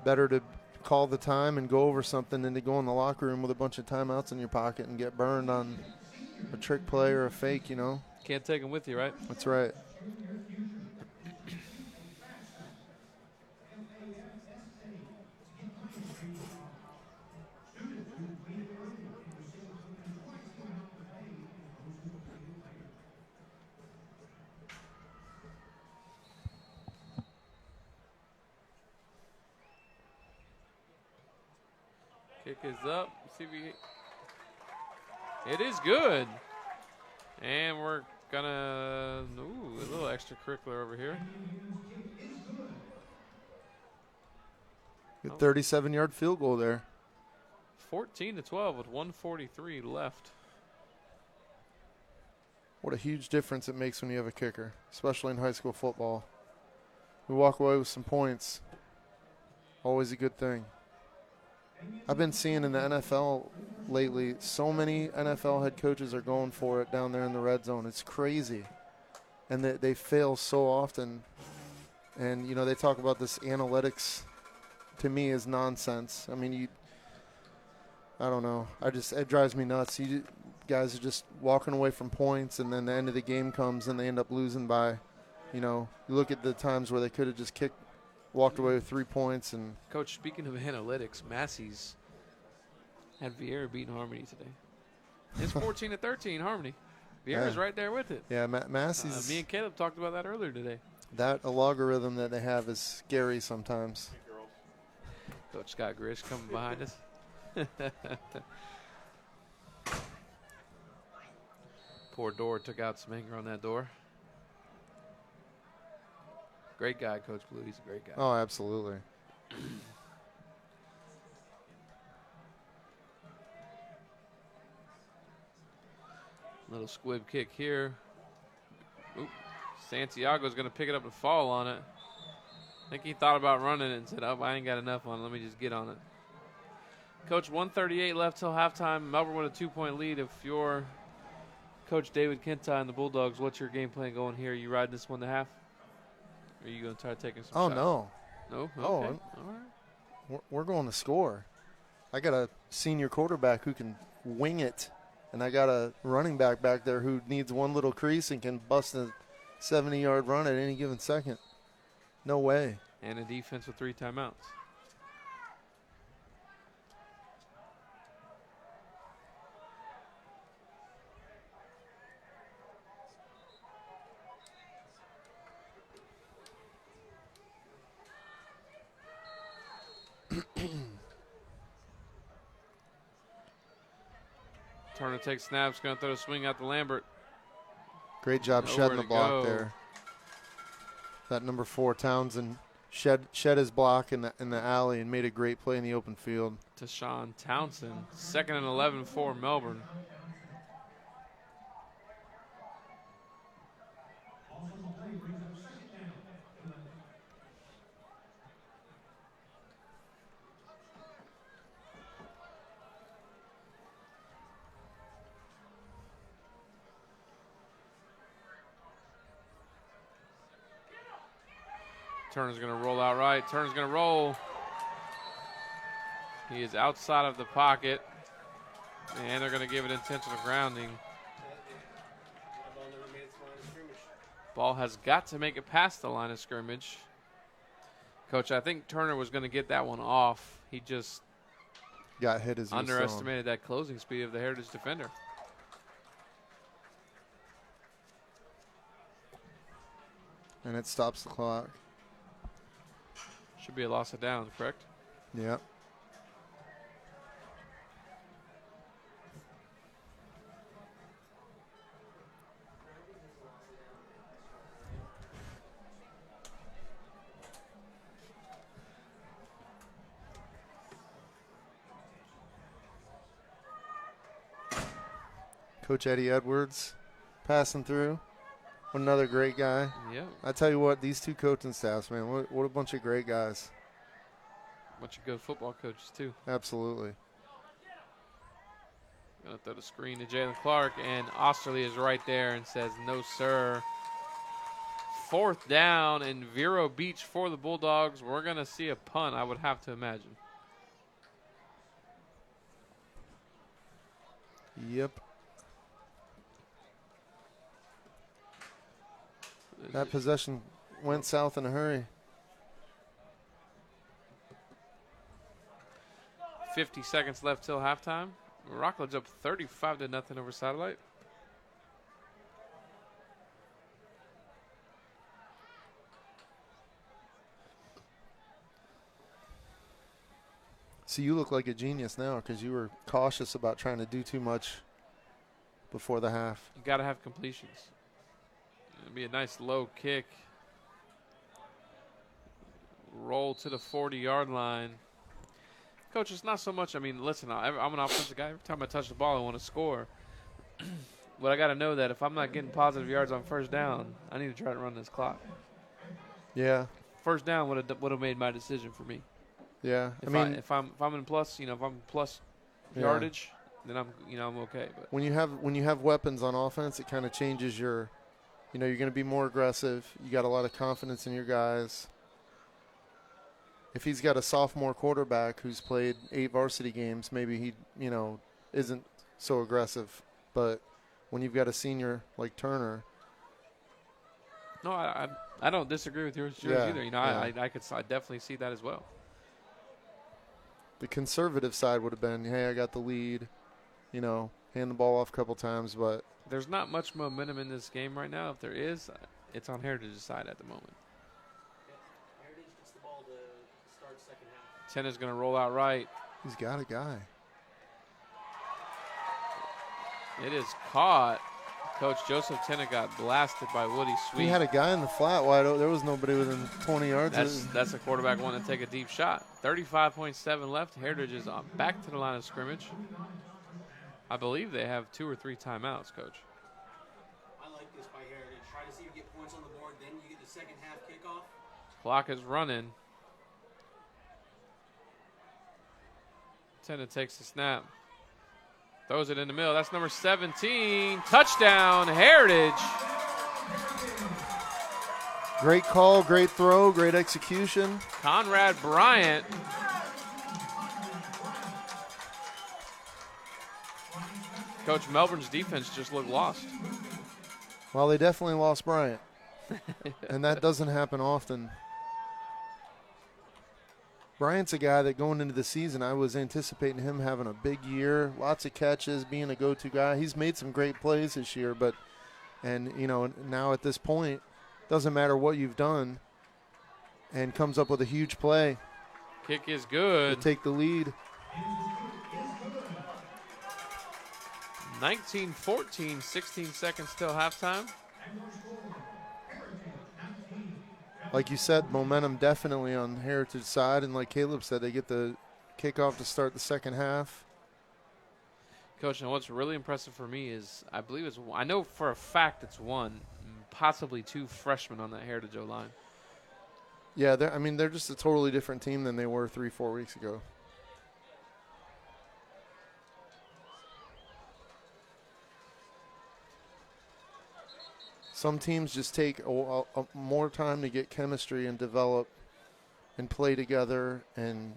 Better to call the time and go over something than to go in the locker room with a bunch of timeouts in your pocket and get burned on a trick play or a fake, you know. Can't take them with you, right? That's right. Kick is up. See if it is good. And we're gonna a little extracurricular over here. Good 37-yard field goal there. 14-12 with 1:43 left. What a huge difference it makes when you have a kicker, especially in high school football. We walk away with some points. Always a good thing. I've been seeing in the NFL lately, so many NFL head coaches are going for it down there in the red zone. It's crazy. And they fail so often. And, you know, they talk about this analytics, to me, is nonsense. I mean, I don't know. It drives me nuts. Guys are just walking away from points, and then the end of the game comes, and they end up losing by, you know, you look at the times where they could have just walked away with 3 points. And Coach, speaking of analytics, Massey's had Vieira beating Harmony today. It's 14-13, Harmony. Vieira's right there with it. Yeah, Massey's. Me and Caleb talked about that earlier today. That logarithm that they have is scary sometimes. Coach Scott Grish coming behind us. Poor door took out some anger on that door. Great guy, Coach Blue. He's a great guy. Oh, absolutely. Little squib kick here. Oop. Santiago's going to pick it up and fall on it. I think he thought about running it and said, oh, I ain't got enough on it. Let me just get on it. Coach, 1:38 left till halftime. Melbourne with a 2-point lead. If you're Coach David Kintai and the Bulldogs, what's your game plan going here? Are you riding this one to half? Or are you going to try taking some shots? No. No? Okay. Oh, all right. We're going to score. I got a senior quarterback who can wing it, and I got a running back there who needs one little crease and can bust a 70-yard run at any given second. No way. And a defense with 3 timeouts. Turner takes snaps, going to throw a swing out to Lambert. Great job Nowhere shedding the to block go. there. That number 4, Townsend, shed his block in the alley and made a great play in the open field. Tashawn Townsend, 2nd and 11 for Melbourne. Turner's going to roll out right. Turner's going to roll. He is outside of the pocket. And they're going to give it intentional grounding. Ball has got to make it past the line of scrimmage. Coach, I think Turner was going to get that one off. He just got hit as he was underestimated that closing speed of the Heritage defender. And it stops the clock. Should be a loss of downs, correct? Yep. Coach Eddie Edwards passing through. Another great guy. Yep. I tell you what, these 2 coaching staffs, man, what a bunch of great guys. Bunch of good football coaches, too. Absolutely. Going to throw the screen to Jalen Clark, and Osterley is right there and says, no, sir. 4th down in Vero Beach for the Bulldogs. We're going to see a punt, I would have to imagine. Yep. That possession went south in a hurry. 50 seconds left till halftime. Rockledge up 35-0 over Satellite. So you look like a genius now because you were cautious about trying to do too much before the half. You got to have completions. It'll be a nice low kick. Roll to the 40-yard line. Coach, it's not so much. I mean, listen, I'm an offensive guy. Every time I touch the ball, I want to score. But I got to know that if I'm not getting positive yards on first down, I need to try to run this clock. Yeah. First down would have made my decision for me. Yeah. If I'm in plus, if I'm plus yardage, then I'm okay. But when you have weapons on offense, it kind of changes your, you're going to be more aggressive. You got a lot of confidence in your guys. If he's got a sophomore quarterback who's played 8 varsity games, maybe he, isn't so aggressive. But when you've got a senior like Turner. No, I don't disagree with yours either. I definitely see that as well. The conservative side would have been, hey, I got the lead, hand the ball off a couple times, but there's not much momentum in this game right now. If there is, it's on Heritage's side at the moment. Heritage gets the ball to start second half. Tenna's going to roll out right. He's got a guy. It is caught. Coach Joseph Tenna got blasted by Woody Sweet. He had a guy in the flat wide open. There was nobody within 20 yards. That's a quarterback wanting to take a deep shot. 35.7 left. Heritage is back to the line of scrimmage. I believe they have 2 or 3 timeouts, Coach. I like this by Heritage. Try to see if you get points on the board, then you get the second half kickoff. Clock is running. Tenna takes the snap. Throws it in the middle. That's number 17. Touchdown, Heritage. Great call, great throw, great execution. Conrad Bryant. Coach, Melbourne's defense just looked lost. Well, they definitely lost Bryant. And that doesn't happen often. Bryant's a guy that going into the season, I was anticipating him having a big year, lots of catches, being a go-to guy. He's made some great plays this year, now at this point, doesn't matter what you've done, and comes up with a huge play. Kick is good. To take the lead. 19-14, 16 seconds till halftime. Like you said, momentum definitely on Heritage side, and like Caleb said, they get the kickoff to start the second half. Coach, and what's really impressive for me is I know for a fact it's 1, possibly 2 freshmen on that Heritage O-line. Yeah, they're just a totally different team than they were 3-4 weeks ago. Some teams just take more time to get chemistry and develop and play together, and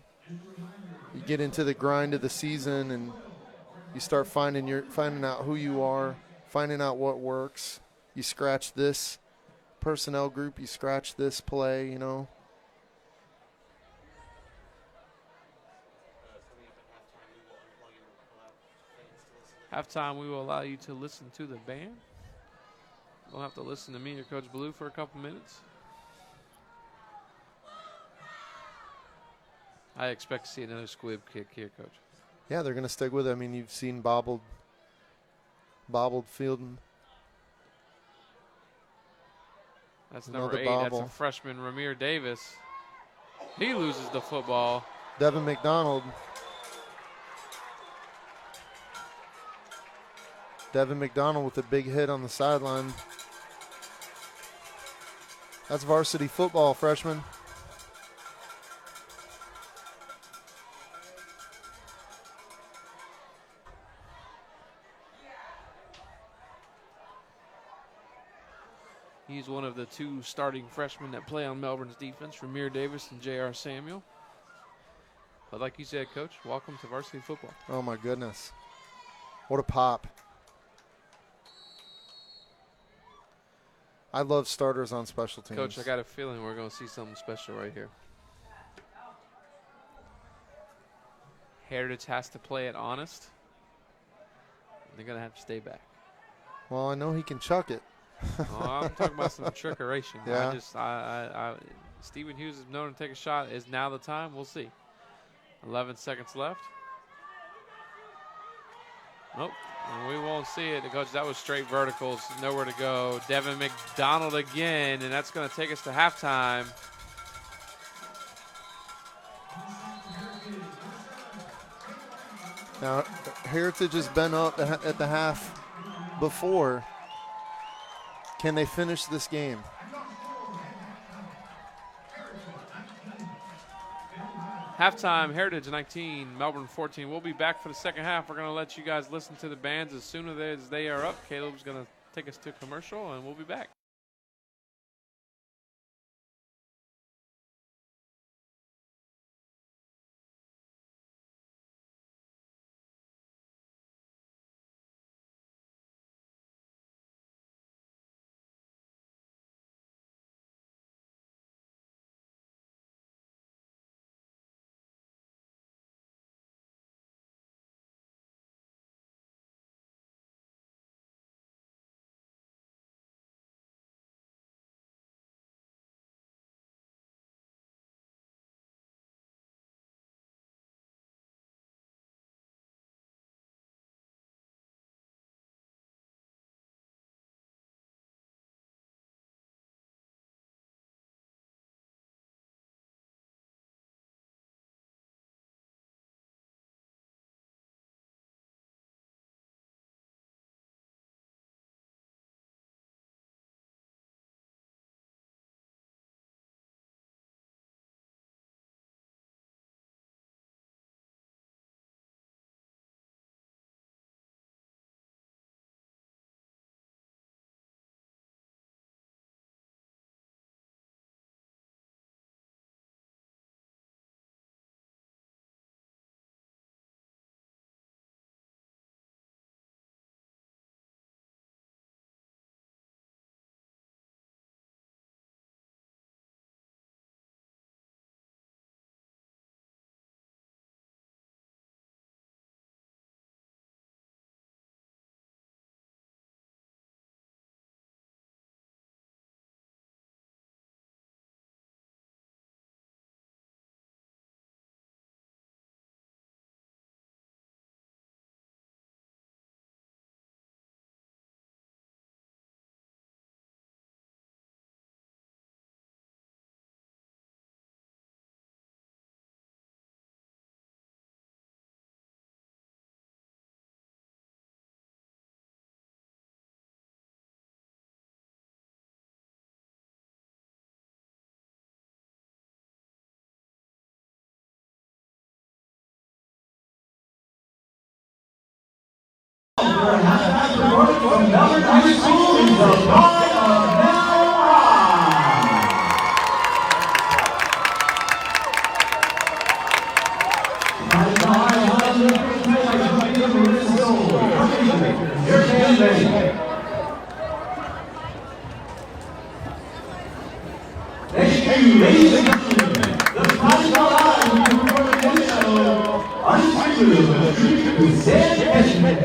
you get into the grind of the season and you start finding out who you are, finding out what works. You scratch this personnel group, you scratch this play, Halftime, we will allow you to listen to the band. We'll have to listen to me or Coach Blue for a couple minutes. I expect to see another squib kick here, Coach. Yeah, they're going to stick with it. I mean, you've seen bobbled fielding. That's number Another 8. bobble. That's a freshman, Ramir Davis. He loses the football. Devin McDonald. Devin McDonald with a big hit on the sideline. That's varsity football, freshman. He's one of the 2 starting freshmen that play on Melbourne's defense, Ramir Davis and J.R. Samuel. But like you said, Coach, welcome to varsity football. Oh, my goodness. What a pop. I love starters on special teams. Coach, I got a feeling we're going to see something special right here. Heritage has to play it honest. They're going to have to stay back. Well, I know he can chuck it. I'm talking about some trickeration. Yeah. Stephen Hughes is known to take a shot. Is now the time? We'll see. 11 seconds left. Nope. And we won't see it. Coach, that was straight verticals. Nowhere to go. Devin McDonald again, and that's going to take us to halftime. Now, Heritage has been up at the half before. Can they finish this game? Halftime, Heritage 19, Melbourne 14. We'll be back for the second half. We're going to let you guys listen to the bands as soon as they are up. Caleb's going to take us to commercial, and we'll be back. From Melbourne High School is the Pride of Thank you, ladies and gentlemen. The Pride of show, Untitled, with Sid Edmond.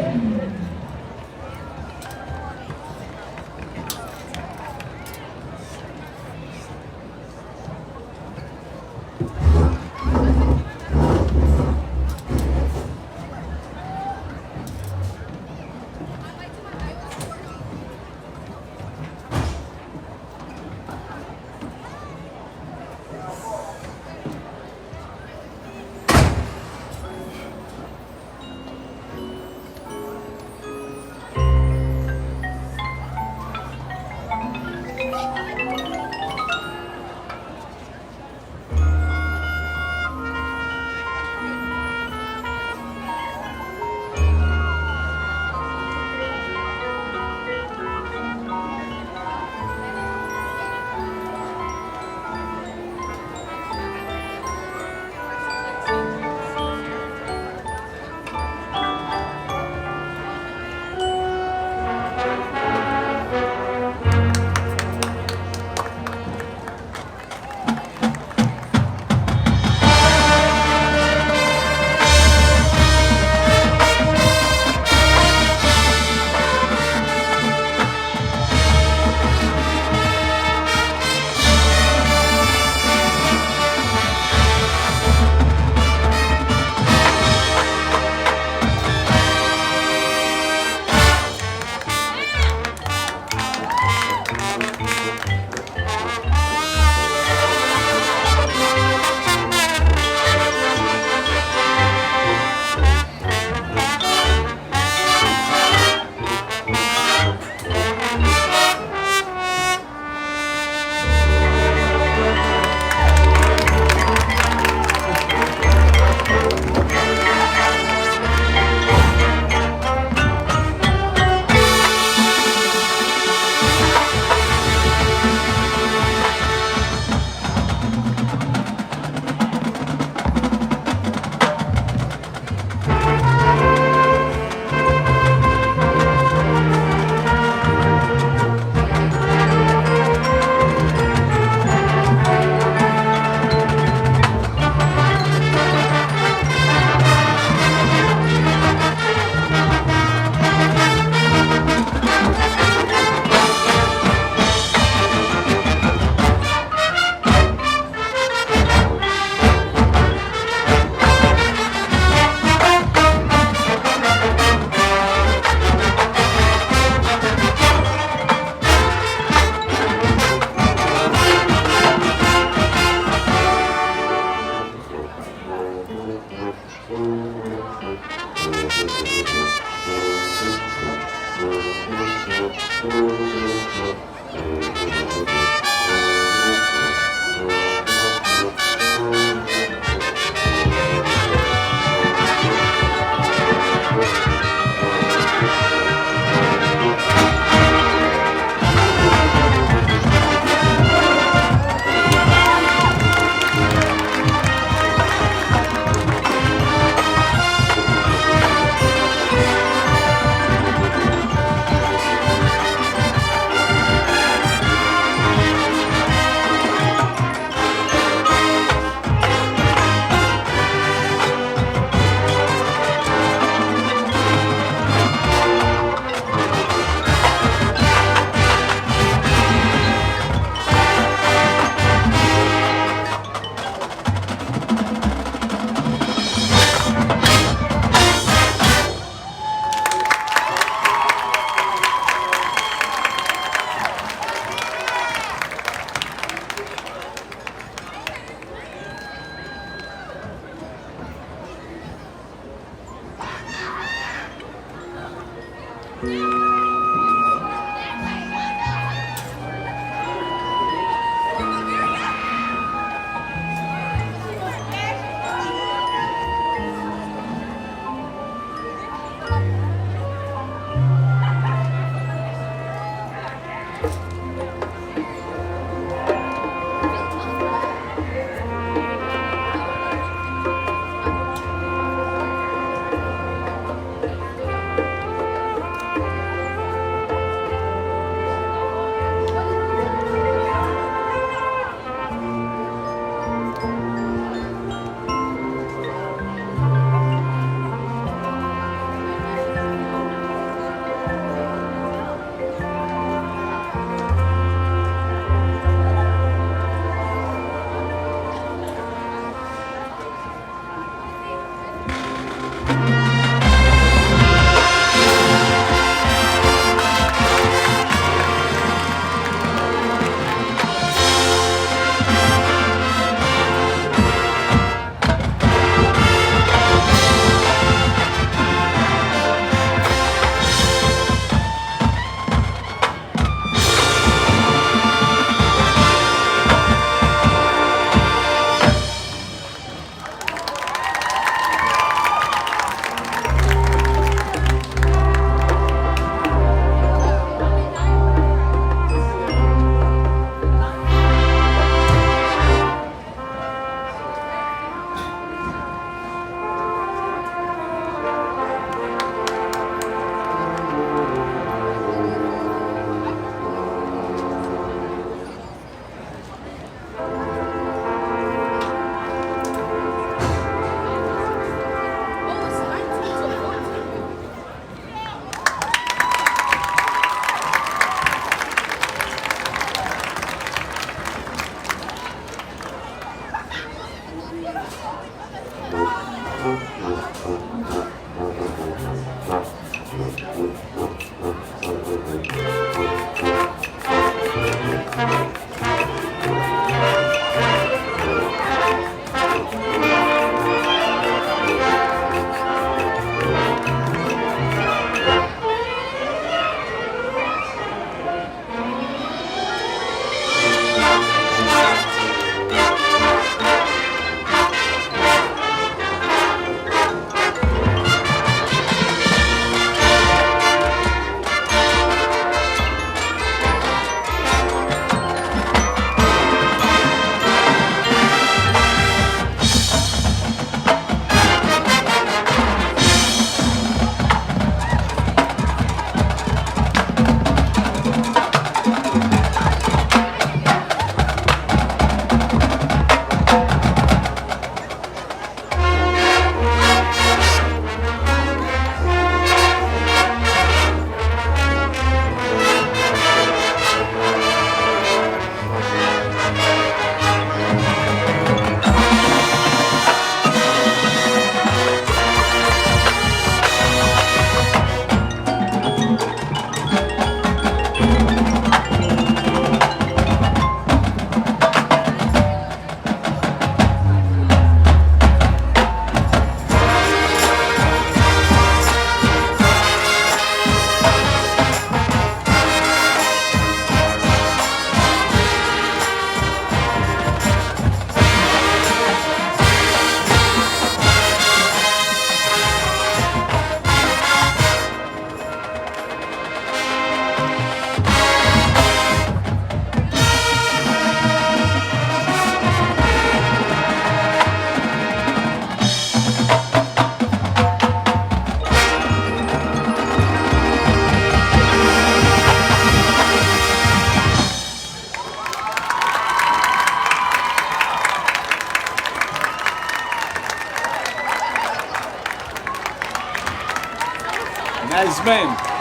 Nice man.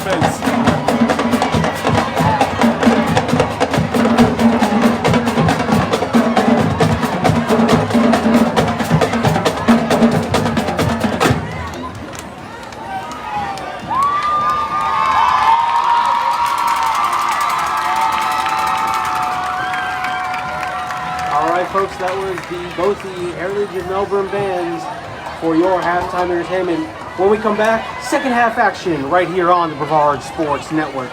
offense. All right, folks, that was both the Heritage and Melbourne bands for your halftime entertainment. When we come back, second half action right here on the Brevard Sports Network.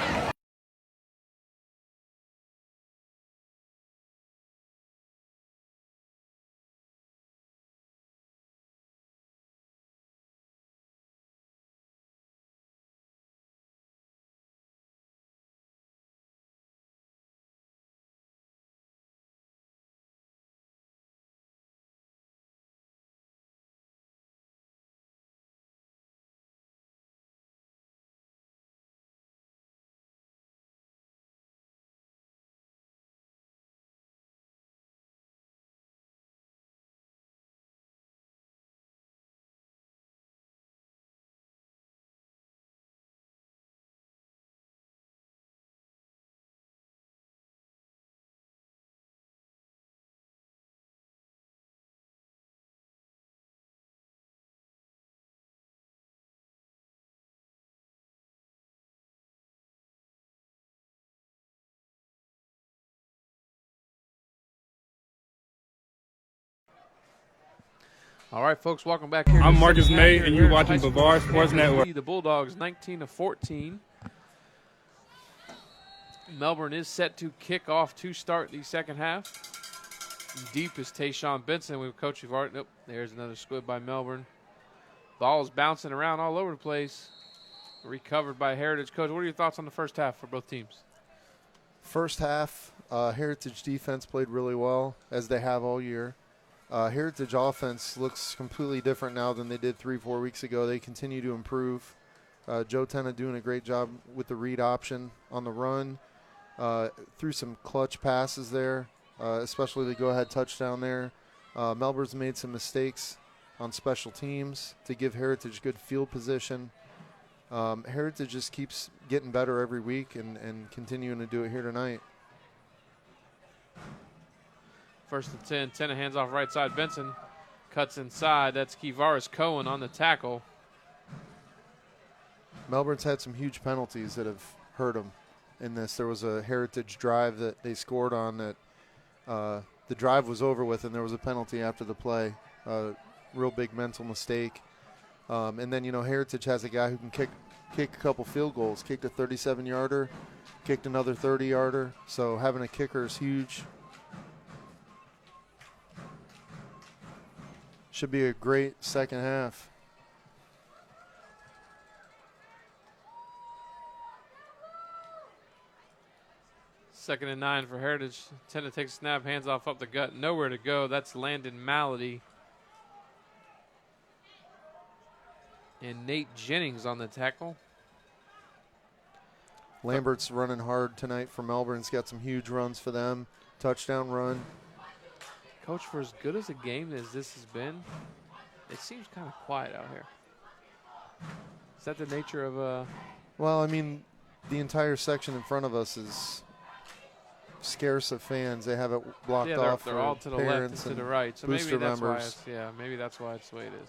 All right, folks, welcome back here. I'm to Marcus second half May, here and at you're Heritage watching High School. Brevard Sports Panthers Network. lead the Bulldogs 19-14. Melbourne is set to kick off to start the second half. Deep is Tayshawn Benson with Coach Vivart. Nope, there's another squib by Melbourne. Ball's bouncing around all over the place. Recovered by Heritage. Coach, what are your thoughts on the first half for both teams? First half, Heritage defense played really well, as they have all year. Heritage offense looks completely different now than they did 3-4 weeks ago. They continue to improve. Joe Tenna doing a great job with the read option on the run. Threw some clutch passes there, especially the go-ahead touchdown there. Melbourne's made some mistakes on special teams to give Heritage good field position. Heritage just keeps getting better every week and continuing to do it here tonight. First and 10. Tenna hands off right side. Benson cuts inside. That's Kivaris Cohen on the tackle. Melbourne's had some huge penalties that have hurt them in this. There was a Heritage drive that they scored on that the drive was over with, and there was a penalty after the play. Real big mental mistake. And then, Heritage has a guy who can kick a couple field goals. Kicked a 37-yarder, kicked another 30-yarder. So having a kicker is huge. Should be a great second half. Second and 9 for Heritage. Tenna takes a snap, hands off up the gut. Nowhere to go. That's Landon Malady. And Nate Jennings on the tackle. Lambert's running hard tonight for Melbourne. He's got some huge runs for them. Touchdown run. Coach, for as good as a game as this has been, it seems kind of quiet out here. Is that the nature of Well, I mean, the entire section in front of us is scarce of fans. They have it blocked off. They're all to the left and to the right. So maybe booster that's why members. maybe that's why it's the way it is.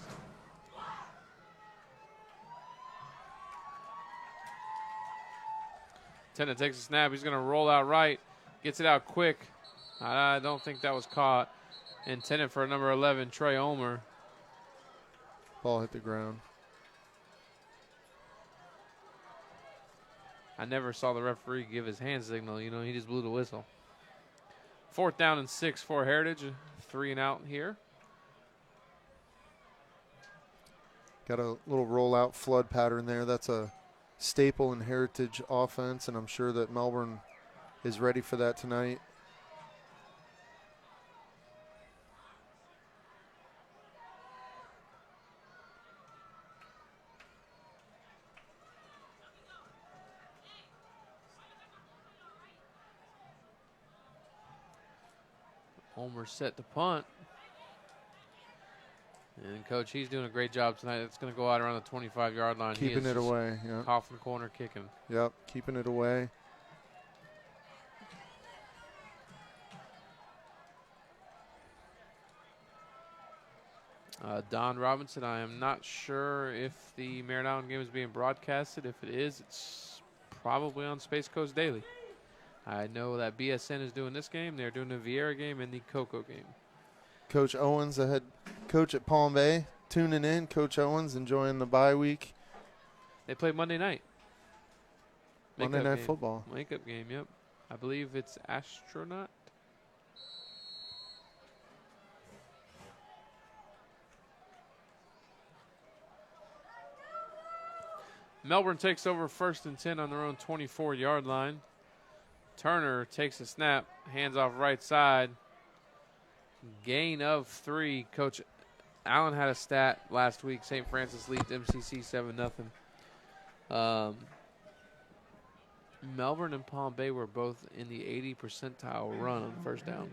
Tenna takes a snap. He's going to roll out right. Gets it out quick. I don't think that was caught. Intended for number 11, Trey Ulmer. Ball hit the ground. I never saw the referee give his hand signal. He just blew the whistle. 4th down and 6 for Heritage. 3 and out here. Got a little rollout flood pattern there. That's a staple in Heritage offense, and I'm sure that Melbourne is ready for that tonight. Ulmer set to punt. And, Coach, he's doing a great job tonight. It's going to go out around the 25-yard line. Keeping it away. Yeah. Coffin corner kicking. Yep, keeping it away. Don Robinson, I am not sure if the Merritt Island game is being broadcasted. If it is, it's probably on Space Coast Daily. I know that BSN is doing this game. They're doing the Vieira game and the Coco game. Coach Owens, the head coach at Palm Bay, tuning in. Coach Owens enjoying the bye week. They play Monday night. Monday Night Football. Makeup game, yep. I believe it's Astronaut. Melbourne takes over 1st and 10 on their own 24-yard line. Turner takes a snap, hands off right side. Gain of 3. Coach Allen had a stat last week. St. Francis leads MCC 7-0. Melbourne and Palm Bay were both in the 80 percentile run on first down.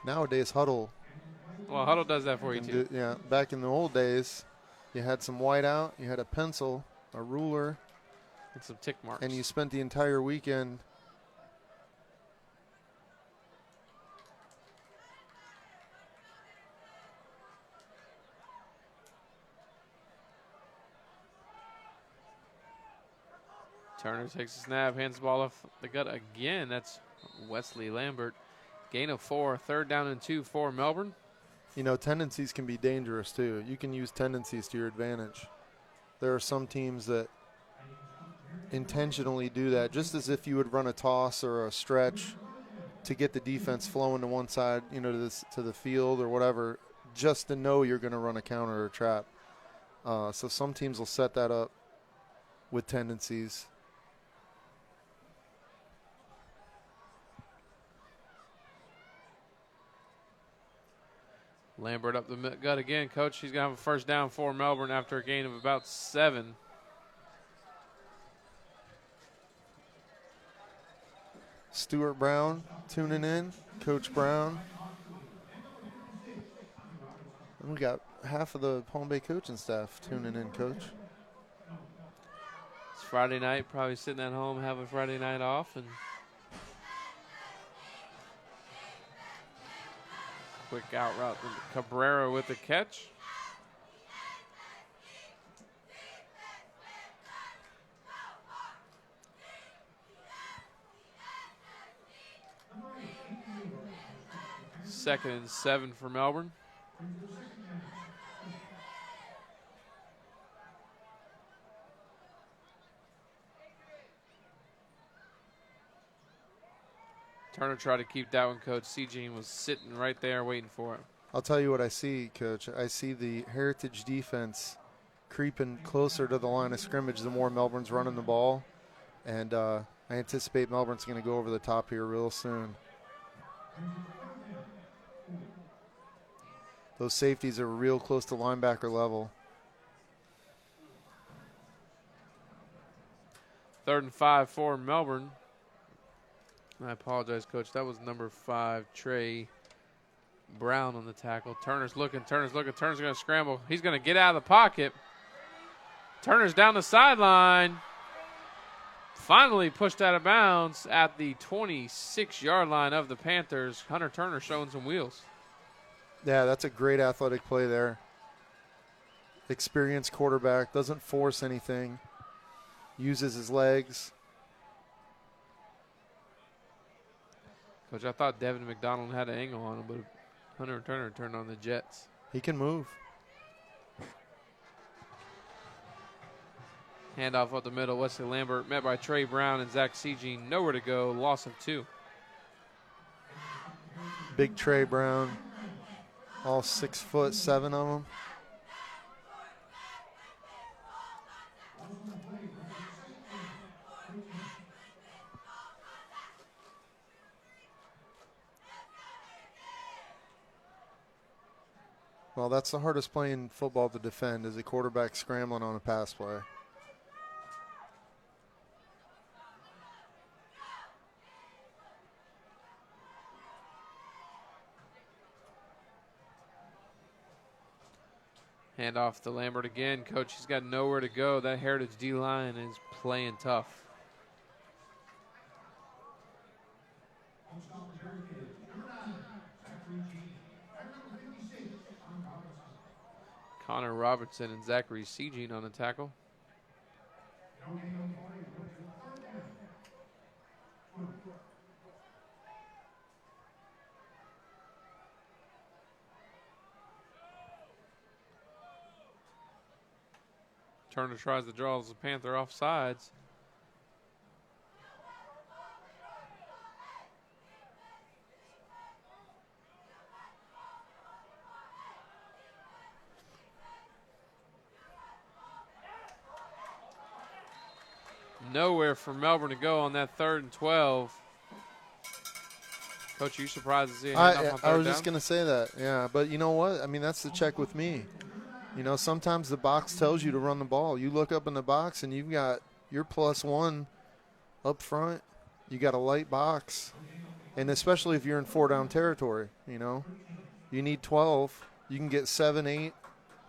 Nowadays, Huddle. Well, Huddle does that for you, too. Yeah, back in the old days, you had some whiteout, you had a pencil, a ruler, and some tick marks. And you spent the entire weekend Turner takes a snap, hands the ball off the gut again. That's Wesley Lambert. Gain of 4, 3rd down and 2 for Melbourne. You know, tendencies can be dangerous, too. You can use tendencies to your advantage. There are some teams that intentionally do that, just as if you would run a toss or a stretch to get the defense flowing to one side, you know, to the field or whatever, just to know you're going to run a counter or a trap. So some teams will set that up with tendencies. Lambert up the gut again, Coach. He's going to have a first down for Melbourne after a gain of about 7. Stuart Brown tuning in. Coach Brown. And we got half of the Palm Bay coaching staff tuning in, Coach. It's Friday night, probably sitting at home, having Friday night off. And quick out route to Cabrera with the catch. Second and 7 for Melbourne. Turner tried to keep that one, Coach. C-Gene was sitting right there waiting for it. I'll tell you what I see, Coach. I see the Heritage defense creeping closer to the line of scrimmage the more Melbourne's running the ball. And I anticipate Melbourne's going to go over the top here real soon. Those safeties are real close to linebacker level. 3rd and 5 for Melbourne. I apologize, Coach. That was number 5, Trey Brown on the tackle. Turner's looking. Turner's going to scramble. He's going to get out of the pocket. Turner's down the sideline. Finally pushed out of bounds at the 26-yard line of the Panthers. Hunter Turner showing some wheels. Yeah, that's a great athletic play there. Experienced quarterback, doesn't force anything, uses his legs. Coach, I thought Devin McDonald had an angle on him, but Hunter Turner turned on the Jets. He can move. Handoff up the middle. Wesley Lambert met by Trey Brown and Zach C-Gene. Nowhere to go. Loss of 2. Big Trey Brown. All 6'7" of them. Well, that's the hardest play in football to defend, is a quarterback scrambling on a pass play. Hand off to Lambert again. Coach, he's got nowhere to go. That Heritage D-line is playing tough. Connor Robertson and Zachary Sieging on the tackle. Turner tries to draw as the Panther off sides. Nowhere for Melbourne to go on that 3rd and 12. Coach, are you surprised to see a handoff on 3rd down? I was just going to say that, yeah. But you know what? I mean, that's the check with me. You know, sometimes the box tells you to run the ball. You look up in the box and you've got your +1 up front. You got a light box. And especially if you're in 4-down territory, you know. You need 12. You can get 7, 8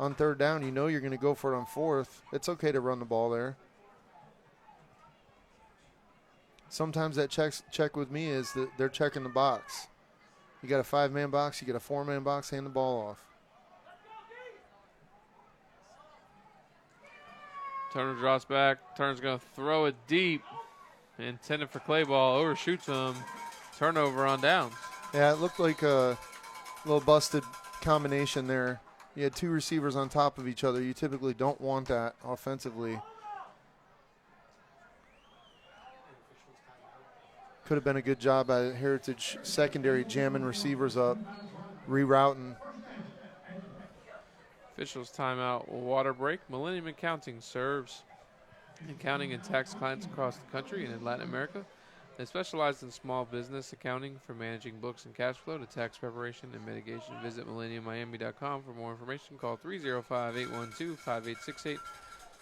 on 3rd down. You know you're going to go for it on 4th. It's okay to run the ball there. Sometimes that check with me is that they're checking the box. You got a 5-man box, you got a 4-man box, hand the ball off. Turner draws back. Turner's going to throw it deep. Intended for Clay ball. Overshoots him. Turnover on downs. Yeah, it looked like a little busted combination there. You had 2 receivers on top of each other. You typically don't want that offensively. Could have been a good job by Heritage secondary jamming receivers up, rerouting. Officials timeout, water break. Millennium Accounting serves accounting and tax clients across the country and in Latin America. They specialize in small business accounting from managing books and cash flow to tax preparation and mitigation. Visit millenniummiami.com for more information. Call 305-812-5868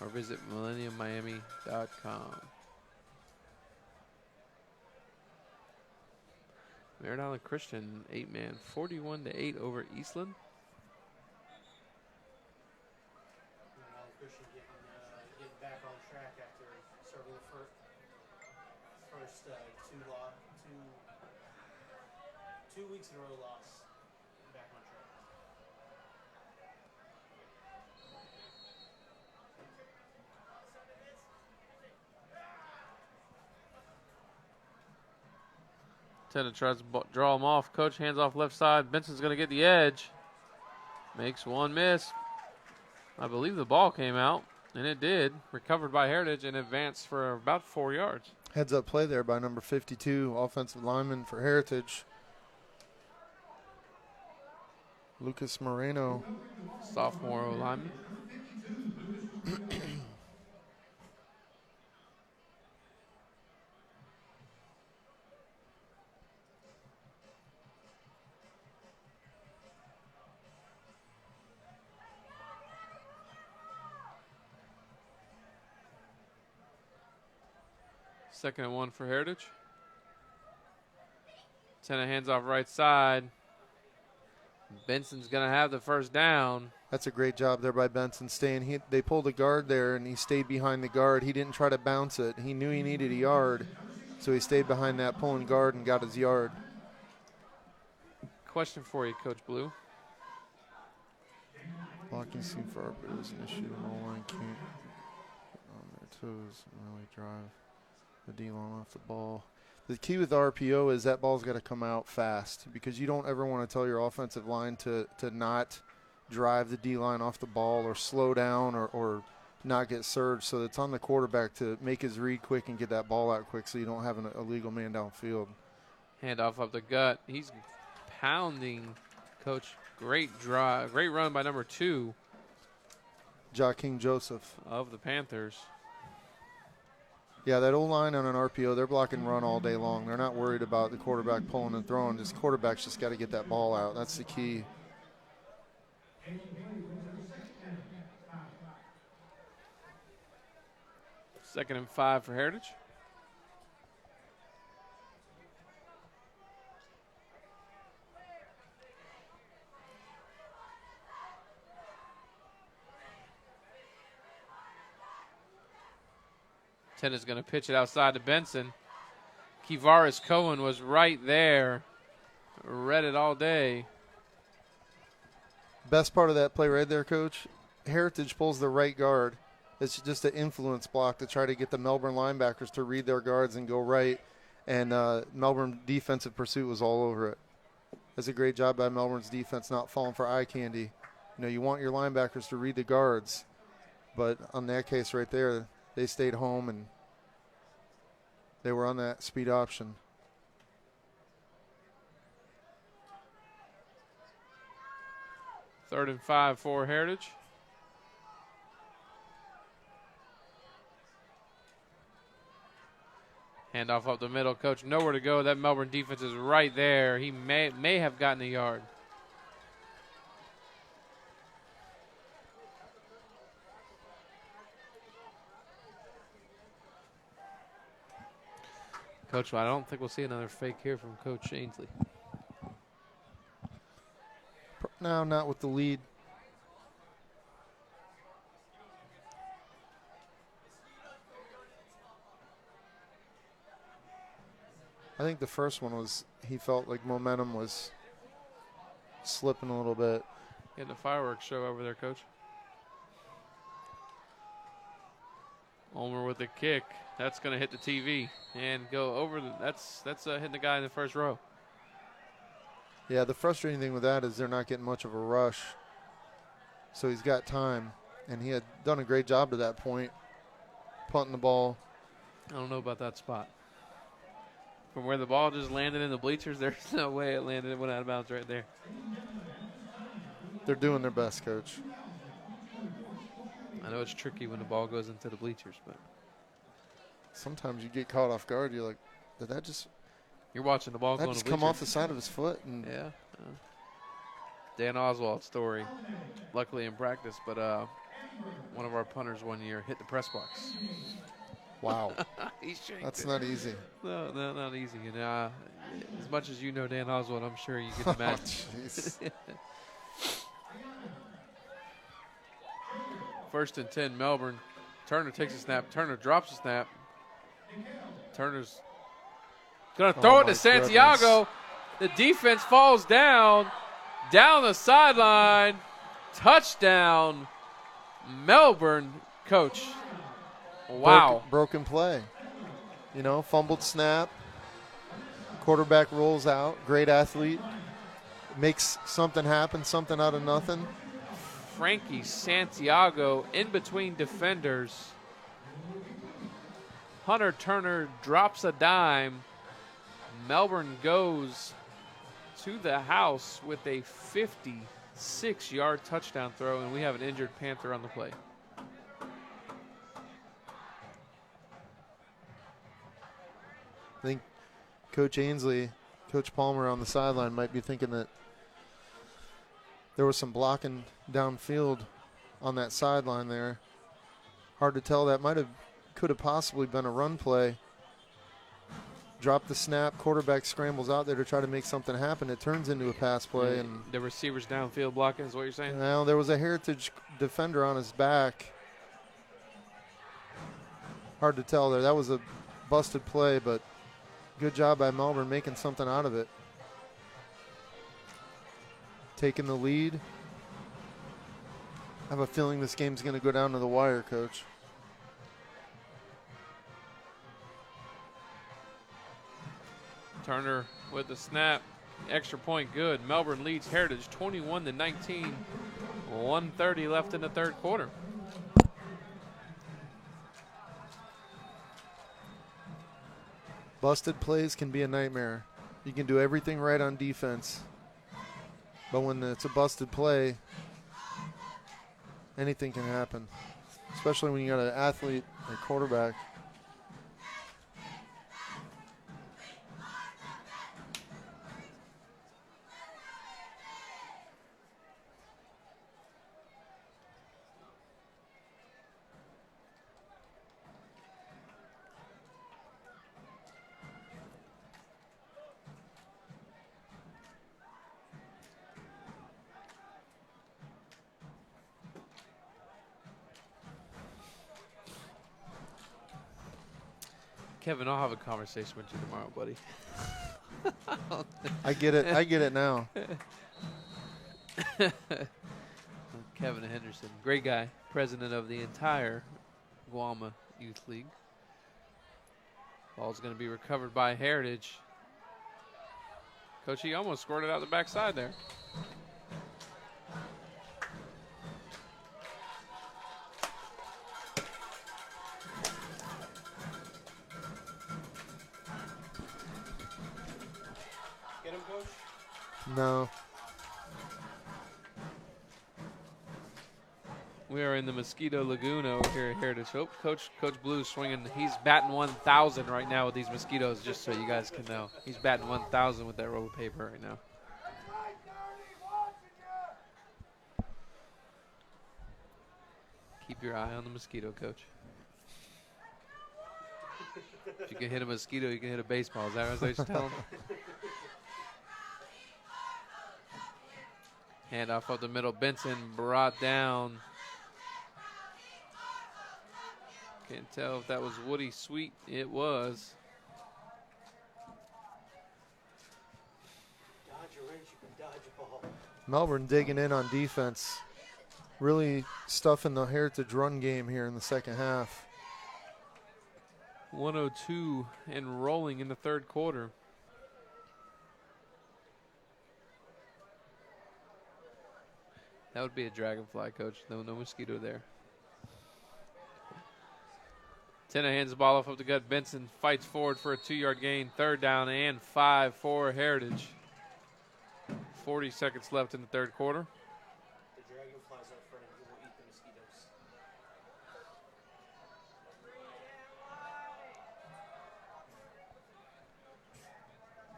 or visit millenniummiami.com. Merritt Island Christian 8-man, 41-8 over Eastland. Christian getting back on track after serving the first 2 weeks in a row loss. Back on track. Tena tries to draw him off. Coach hands off left side. Benson's going to get the edge. Makes one miss. I believe the ball came out, and it did. Recovered by Heritage and advanced for about 4 yards. Heads up play there by number 52, offensive lineman for Heritage. Lucas Moreno. Sophomore lineman. Second and 1 for Heritage. Tena hands off right side. Benson's going to have the first down. That's a great job there by Benson staying. They pulled a guard there, and he stayed behind the guard. He didn't try to bounce it. He knew he needed a yard, so he stayed behind that pulling guard and got his yard. Question for you, Coach Blue. Blocking seam for Arbiter is an issue. The O-line can't get on their toes and really drive the D-line off the ball. The key with RPO is that ball's got to come out fast because you don't ever want to tell your offensive line to not drive the D-line off the ball or slow down or not get surged. So it's on the quarterback to make his read quick and get that ball out quick so you don't have an illegal man downfield. Handoff up the gut. He's pounding, Coach. Great drive. Great run by number 2. Joaquin Joseph. Of the Panthers. Yeah, that O-line on an RPO, they're blocking run all day long. They're not worried about the quarterback pulling and throwing. Just quarterback's just got to get that ball out. That's the key. Second and 5 for Heritage. Tenna's going to pitch it outside to Benson. Kivaris Cohen was right there. Read it all day. Best part of that play right there, Coach, Heritage pulls the right guard. It's just an influence block to try to get the Melbourne linebackers to read their guards and go right. And Melbourne defensive pursuit was all over it. That's a great job by Melbourne's defense not falling for eye candy. You know, you want your linebackers to read the guards. But on that case right there, they stayed home and they were on that speed option. Third and 5 for Heritage. Handoff up the middle. Coach, nowhere to go. That Melbourne defense is right there. He may have gotten a yard. Coach, I don't think we'll see another fake here from Coach Ainsley. No, not with the lead. I think the first one was he felt like momentum was slipping a little bit. Getting a fireworks show over there, Coach. Ulmer with the kick. That's going to hit the TV and go over. That's hitting the guy in the first row. Yeah, the frustrating thing with that is they're not getting much of a rush. So he's got time, and he had done a great job to that point, punting the ball. I don't know about that spot. From where the ball just landed in the bleachers, there's no way it landed. It went out of bounds right there. They're doing their best, Coach. I know it's tricky when the ball goes into the bleachers, but sometimes you get caught off guard. You're like, did that just... You're watching the ball that go just in the come bleachers. off the side of his foot? And Yeah. Dan Oswald's story, luckily in practice, but one of our punters one year hit the press box. wow. He shanked That's it. not easy. No, not easy. And as much as you know Dan Oswald, I'm sure you can imagine. Jeez. First and 10, Melbourne. Turner takes a snap. Turner drops a snap. Turner's going to throw it to Santiago. Goodness. The defense falls down the sideline. Touchdown, Melbourne, Coach. Wow. Broken play. You know, fumbled snap. Quarterback rolls out. Great athlete. Makes something happen, something out of nothing. Frankie Santiago in between defenders. Hunter Turner drops a dime. Melbourne goes to the house with a 56-yard touchdown throw, and we have an injured Panther on the play. I think Coach Ainsley, Coach Palmer on the sideline might be thinking that there was some blocking downfield on that sideline there. Hard to tell. That could have possibly been a run play. Drop the snap. Quarterback scrambles out there to try to make something happen. It turns into a pass play. And the receivers downfield blocking is what you're saying? now there was a Heritage defender on his back. Hard to tell there. That was a busted play, but good job by Melbourne making something out of it. Taking the lead. I have a feeling this game's going to go down to the wire, Coach. Turner with the snap. Extra point good. Melbourne leads Heritage 21-19. 1:30 left in the third quarter. Busted plays can be a nightmare. You can do everything right on defense, but when it's a busted play, anything can happen, especially when you got an athlete or quarterback. Kevin, I'll have a conversation with you tomorrow, buddy. I get it. I get it now. Kevin Henderson, great guy, president of the entire Guama Youth League. Ball's going to be recovered by Heritage. Coach, he almost scored it out the backside there. Get him, Coach? No. We are in the Mosquito Lagoon over here at Heritage. Oh, Coach Blue's swinging. He's batting 1,000 right now with these Mosquitoes, just so you guys can know. He's batting 1,000 with that roll of paper right now. Keep your eye on the Mosquito, Coach. If you can hit a mosquito, you can hit a baseball. Is that what you're telling him? Hand off up the middle. Benson brought down. Can't tell if that was Woody Sweet. It was. Dodge a wrench, you can dodge a ball. Melbourne digging in on defense. Really stuffing the Heritage run game here in the second half. 102 and rolling in the third quarter. That would be a dragonfly, Coach. No mosquito there. Tenna hands the ball off up the gut. Benson fights forward for a 2-yard gain. Third down and 5 for Heritage. 40 seconds left in the third quarter. The dragonflies up front and will eat the mosquitoes.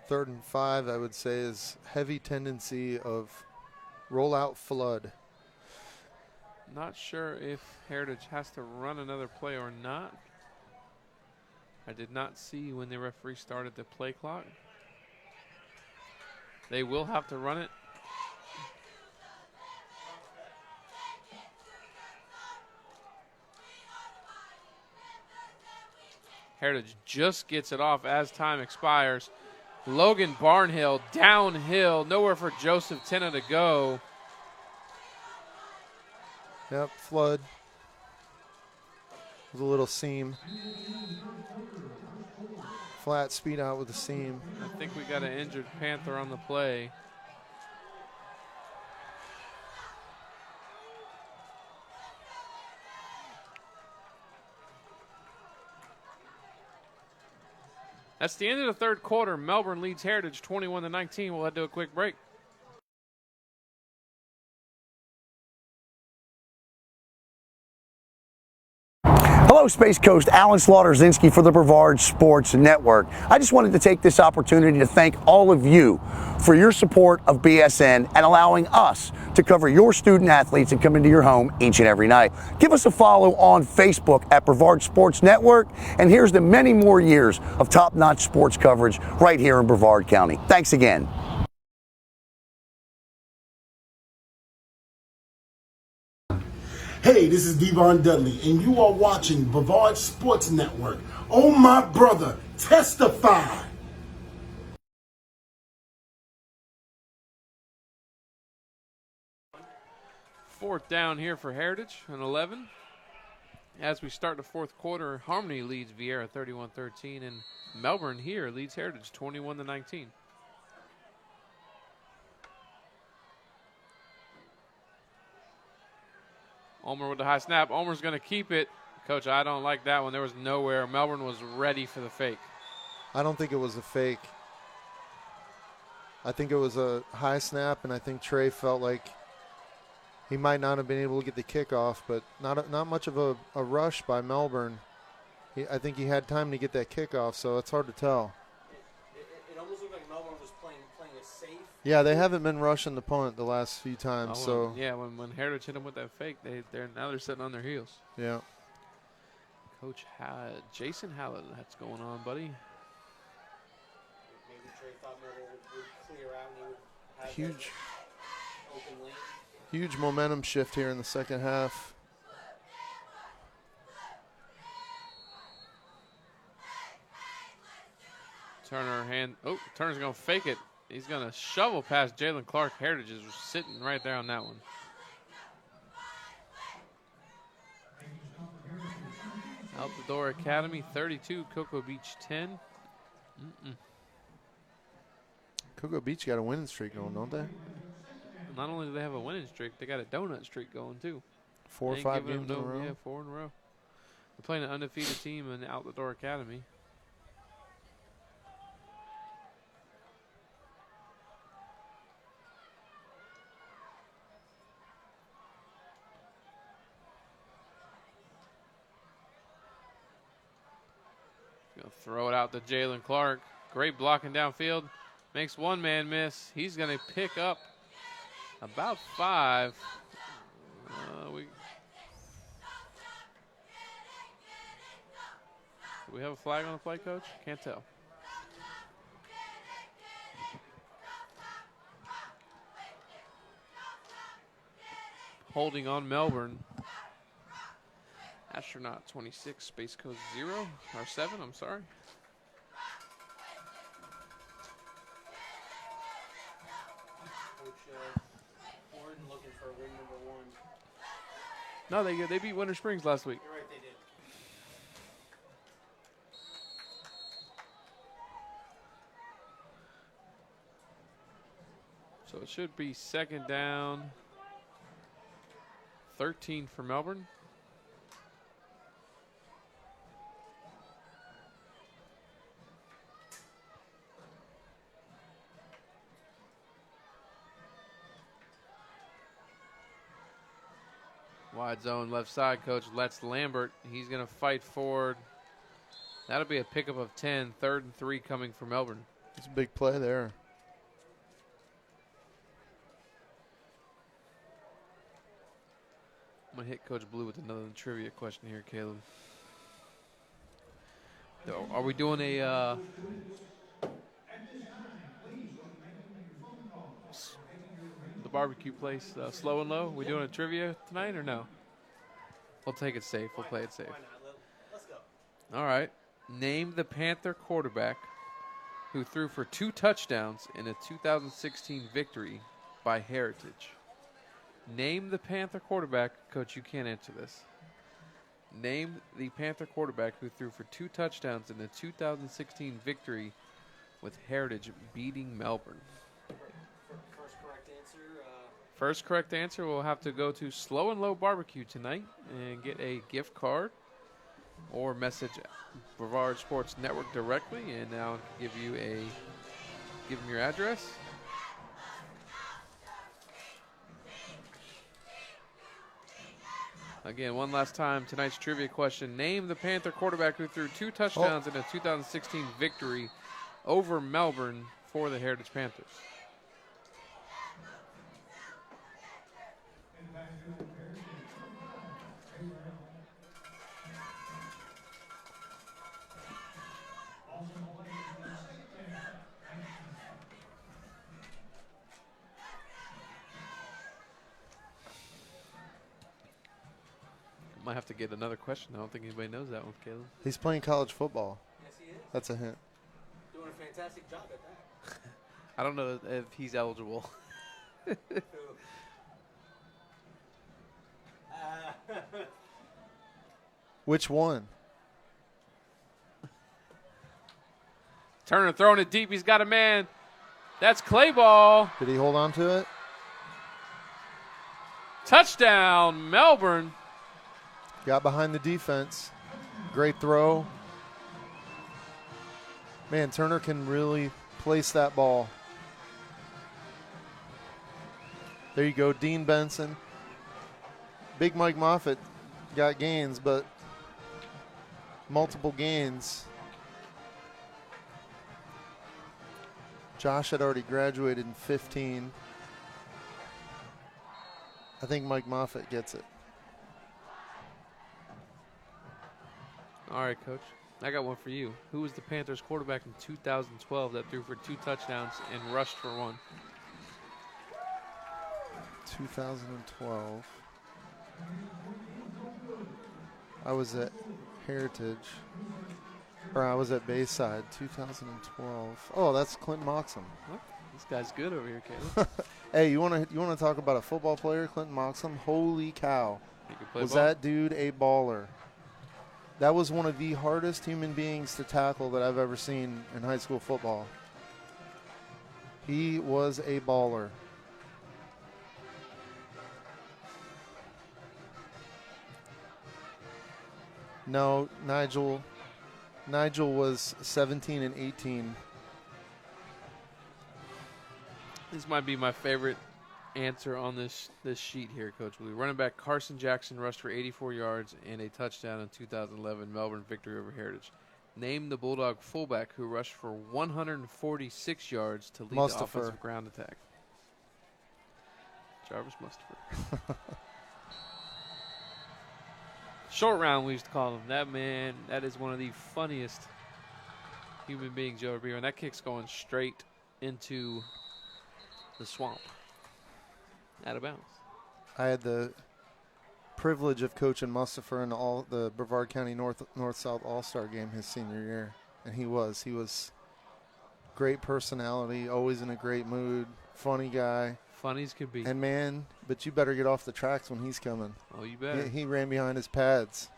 Third and 5, I would say, is heavy tendency of rollout flood. Not sure if Heritage has to run another play or not. I did not see when the referee started the play clock. They will have to run it. Heritage just gets it off as time expires. Logan Barnhill downhill, nowhere for Joseph Tenna to go. Yep, flood. With a little seam. Flat speed out with a seam. I think we got an injured Panther on the play. That's the end of the third quarter. Melbourne leads Heritage 21-19. We'll head to a quick break. Hello, Space Coast. Alan Slaughter-Zinski for the Brevard Sports Network. I just wanted to take this opportunity to thank all of you for your support of BSN and allowing us to cover your student athletes and come into your home each and every night. Give us a follow on Facebook at Brevard Sports Network, and here's to many more years of top-notch sports coverage right here in Brevard County. Thanks again. Hey, this is Devon Dudley, and you are watching Brevard Sports Network. Oh, my brother, testify. Fourth down here for Heritage, an 11. As we start the fourth quarter, Harmony leads Vieira 31-13, and Melbourne here leads Heritage 21-19. Ulmer with the high snap. Ulmer's going to keep it. Coach, I don't like that one. There was nowhere. Melbourne was ready for the fake. I don't think it was a fake. I think it was a high snap, and I think Trey felt like he might not have been able to get the kickoff, but not much of a rush by Melbourne. I think he had time to get that kickoff, so it's hard to tell. It almost looked like Melbourne was playing it safe. Yeah, they haven't been rushing the punt the last few times. So yeah, when Heritage hit them with that fake, they're sitting on their heels. Yeah. Coach Jason Hallett, that's going on, buddy. Maybe Trey thought Melbourne would clear out and he would have Huge. Open lane. Huge momentum shift here in the second half. Turner's going to fake it. He's going to shovel past Jalen Clark. Heritage is sitting right there on that one. Out the door Academy 32, Cocoa Beach 10. Cocoa Beach got a winning streak going, don't they? Not only do they have a winning streak, they got a donut streak going too. 4 or They ain't 5 giving games them in a row. Yeah, 4 in a row. They're playing an undefeated team in Out the Door Academy. Gonna throw it out to Jalen Clark. Great blocking downfield. Makes one man miss. He's gonna pick up about 5. Do we have a flag on the play, Coach? Can't tell. Holding on Melbourne. Astronaut 26, space code 0, or 7, I'm sorry. Coach Gordon looking for ring number 1. No, they beat Winter Springs last week. You're right, they did. So it should be 2nd down, 13 for Melbourne. Wide zone left side, Coach lets Lambert. He's going to fight forward. That'll be a pickup of 10, 3rd and 3 coming for Melbourne. It's a big play there. I'm going to hit Coach Blue with another trivia question here, Caleb. Are we doing the barbecue place, Slow and Low? We doing a trivia tonight or no? We'll take it safe. We'll play it safe. Why not? Let's go. All right. Name the Panther quarterback who threw for 2 touchdowns in a 2016 victory by Heritage. Name the Panther quarterback. Coach, you can't answer this. Name the Panther quarterback who threw for 2 touchdowns in the 2016 victory with Heritage beating Melbourne. First correct answer will have to go to Slow and Low Barbecue tonight and get a gift card or message Brevard Sports Network directly, and now give them your address. Again, one last time, tonight's trivia question. Name the Panther quarterback who threw 2 touchdowns in a 2016 victory over Melbourne for the Heritage Panthers. Might have to get another question. I don't think anybody knows that one, Caleb. He's playing college football. Yes, he is. That's a hint. Doing a fantastic job at that. I don't know if he's eligible. Which one? Turner throwing it deep. He's got a man. That's Clay ball. Did he hold on to it? Touchdown, Melbourne. Got behind the defense. Great throw. Man, Turner can really place that ball. There you go, Dean Benson. Big Mike Moffitt got gains, but multiple gains. Josh had already graduated in 15. I think Mike Moffitt gets it. All right, Coach. I got one for you. Who was the Panthers quarterback in 2012 that threw for 2 touchdowns and rushed for 1? 2012. I was at Heritage. Or I was at Bayside, 2012. Oh, that's Clinton Moxham. What? This guy's good over here, Caleb. Hey, you wanna talk about a football player, Clinton Moxham? Holy cow! He can play Was ball. that dude a baller? That was one of the hardest human beings to tackle that I've ever seen in high school football. He was a baller. No, Nigel was 17 and 18. This might be my favorite answer on this sheet here, Coach Blue. Running back Carson Jackson rushed for 84 yards and a touchdown in 2011 Melbourne victory over Heritage. Name the Bulldog fullback who rushed for 146 yards to lead the offensive ground attack. Jarvis Mustapher. Short round, we used to call him. That man, that is one of the funniest human beings you'll ever be. And that kick's going straight into the swamp. Out of bounds. I had the privilege of coaching Mustapher in the Brevard County North-South All-Star game his senior year. And he was great personality, always in a great mood, funny guy. Funny as could be. And man, but you better get off the tracks when he's coming. Oh, you better. He ran behind his pads.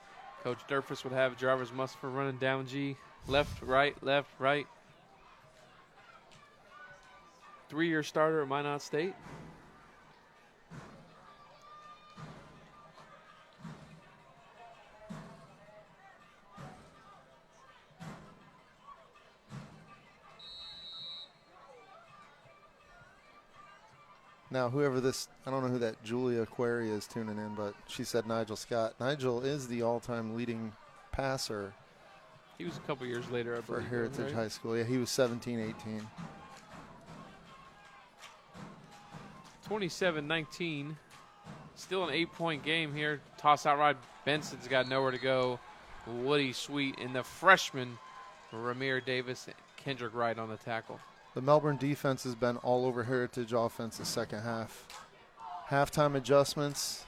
Coach Durfus would have Jarvis Mustapher running down G. Left, right, left, right. 3-year starter at Minot State. Now, I don't know who that Julia QUERRY is tuning in, but she said Nigel Scott. Nigel is the all-time leading passer. He was a couple years later, I for believe. Heritage right? High School. Yeah, he was 17-18. 27-19. Still an 8-point game here. Toss out right. Benson's got nowhere to go. Woody Sweet and the freshman, Ramir Davis, Kendrick Wright on the tackle. The Melbourne defense has been all over Heritage offense the second half. Halftime adjustments.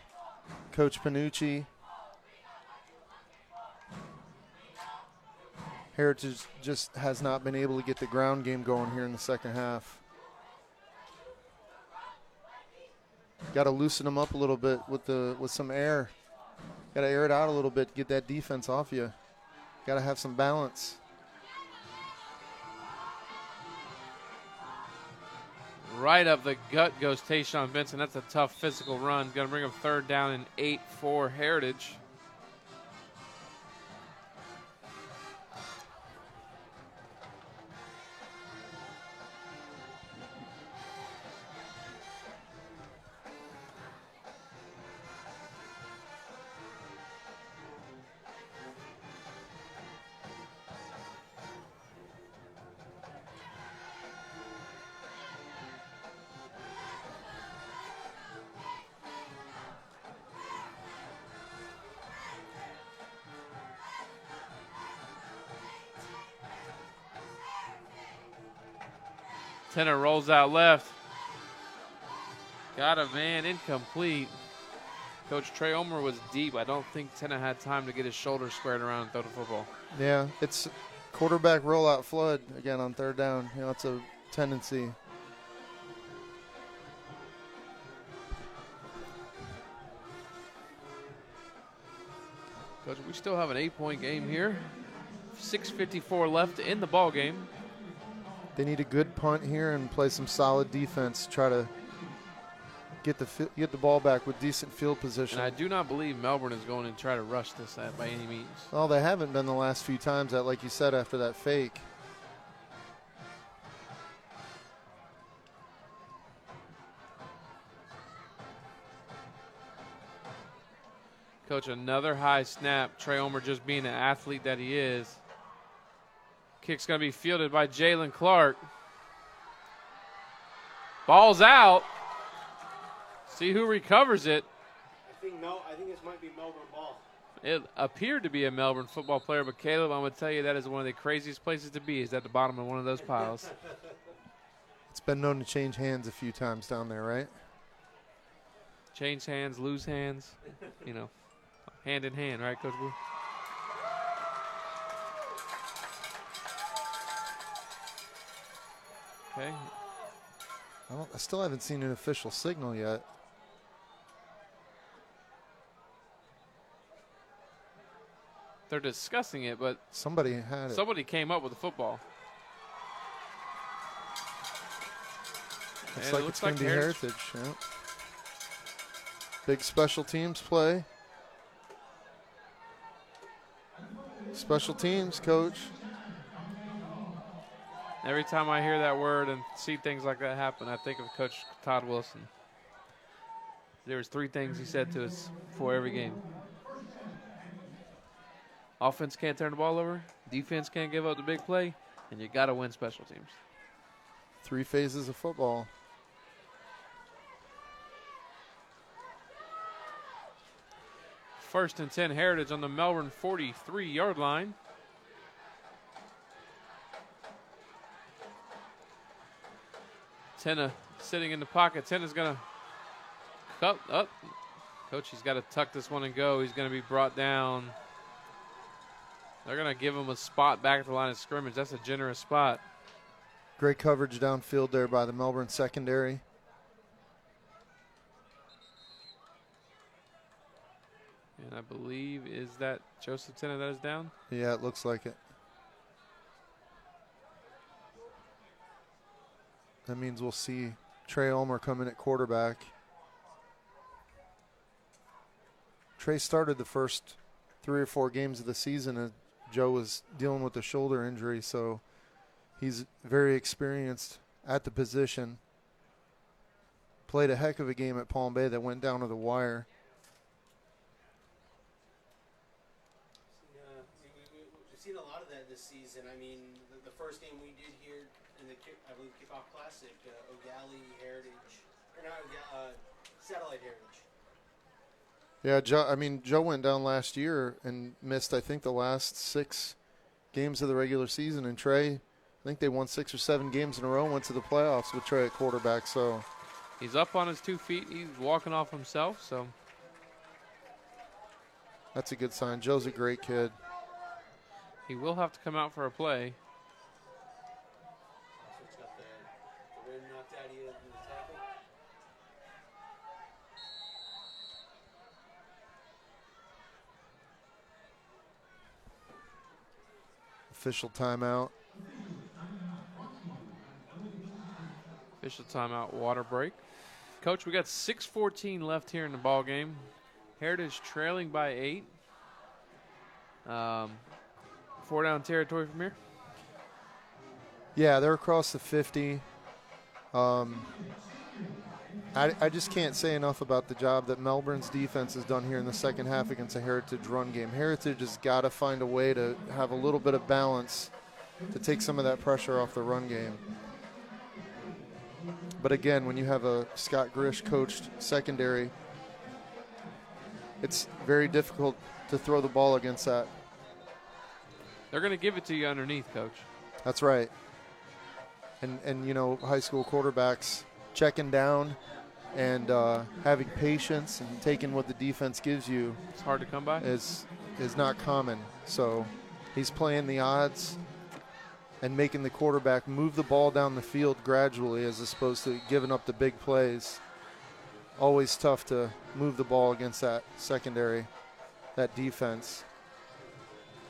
Coach Panucci. Heritage just has not been able to get the ground game going here in the second half. Got to loosen them up a little bit with some air. Got to air it out a little bit, get that defense off you. Got to have some balance. Right up the gut goes Tayshawn Benson. That's a tough physical run. Going to bring him 3rd down and 8 for Heritage. Tenor rolls out left. Got a man, incomplete. Coach Trey Omer was deep. I don't think Tenor had time to get his shoulders squared around and throw the football. Yeah, it's quarterback rollout flood again on 3rd down. You know, it's a tendency. Coach, we still have an 8-point game here. 6:54 left in the ball game. They need a good punt here and play some solid defense. Try to get the ball back with decent field position. And I do not believe Melbourne is going to try to rush this by any means. Well, they haven't been the last few times, that, like you said, after that fake. Coach, another high snap. Trey Omer just being an athlete that he is. Kick's going to be fielded by Jalen Clark. Ball's out. See who recovers it. I think this might be Melbourne ball. It appeared to be a Melbourne football player, but Caleb, I'm going to tell you that is one of the craziest places to be, is at the bottom of one of those piles. It's been known to change hands a few times down there, right? Change hands, lose hands, you know, hand in hand, right, Coach Blue? Okay. I still haven't seen an official signal yet. They're discussing it, but Somebody had it. somebody came up with a football. Looks And like it it's going to be Heritage. Heritage. Yeah. Big special teams play. Special teams, coach. Every time I hear that word and see things like that happen, I think of Coach Todd Wilson. There was 3 things he said to us before every game. Offense can't turn the ball over, defense can't give up the big play, and you got to win special teams. 3 phases of football. First and 10, Heritage on the Melbourne 43-yard line. Tenna sitting in the pocket. Tenna's going to cut up. Coach, he's got to tuck this one and go. He's going to be brought down. They're going to give him a spot back at the line of scrimmage. That's a generous spot. Great coverage downfield there by the Melbourne secondary. And I believe, is that Joseph Tenna that is down? Yeah, it looks like it. That means we'll see Trey Ulmer come in at quarterback. Trey started the first 3 or 4 games of the season, and Joe was dealing with a shoulder injury, so he's very experienced at the position. Played a heck of a game at Palm Bay that went down to the wire. We've seen a lot of that this season. I mean, the first game we did here in the, I believe, Kickoff Classic, O'Galley Heritage, or not Satellite Heritage. Yeah, Joe went down last year and missed, I think, the last 6 games of the regular season. And Trey, I think they won 6 or 7 games in a row and went to the playoffs with Trey at quarterback. So He's up on his 2 feet. He's walking off himself, so that's a good sign. Joe's a great kid. he will have to come out for a play. So it's got the rim knocked out of you in the tackle. Official timeout. Official timeout, water break. Coach, we got 6:14 left here in the ball game. Heritage trailing by 8. 4 down territory from here. Yeah, they're across the 50. I just can't say enough about the job that Melbourne's defense has done here in the second half against a Heritage run game. Heritage has got to find a way to have a little bit of balance to take some of that pressure off the run game. But again, when you have a Scott Grish coached secondary, it's very difficult to throw the ball against that. They're going to give it to you underneath, Coach. That's right. And you know, high school quarterbacks checking down and having patience and taking what the defense gives you. It's hard to come by. Is not common. So he's playing the odds and making the quarterback move the ball down the field gradually as opposed to giving up the big plays. Always tough to move the ball against that secondary, that defense.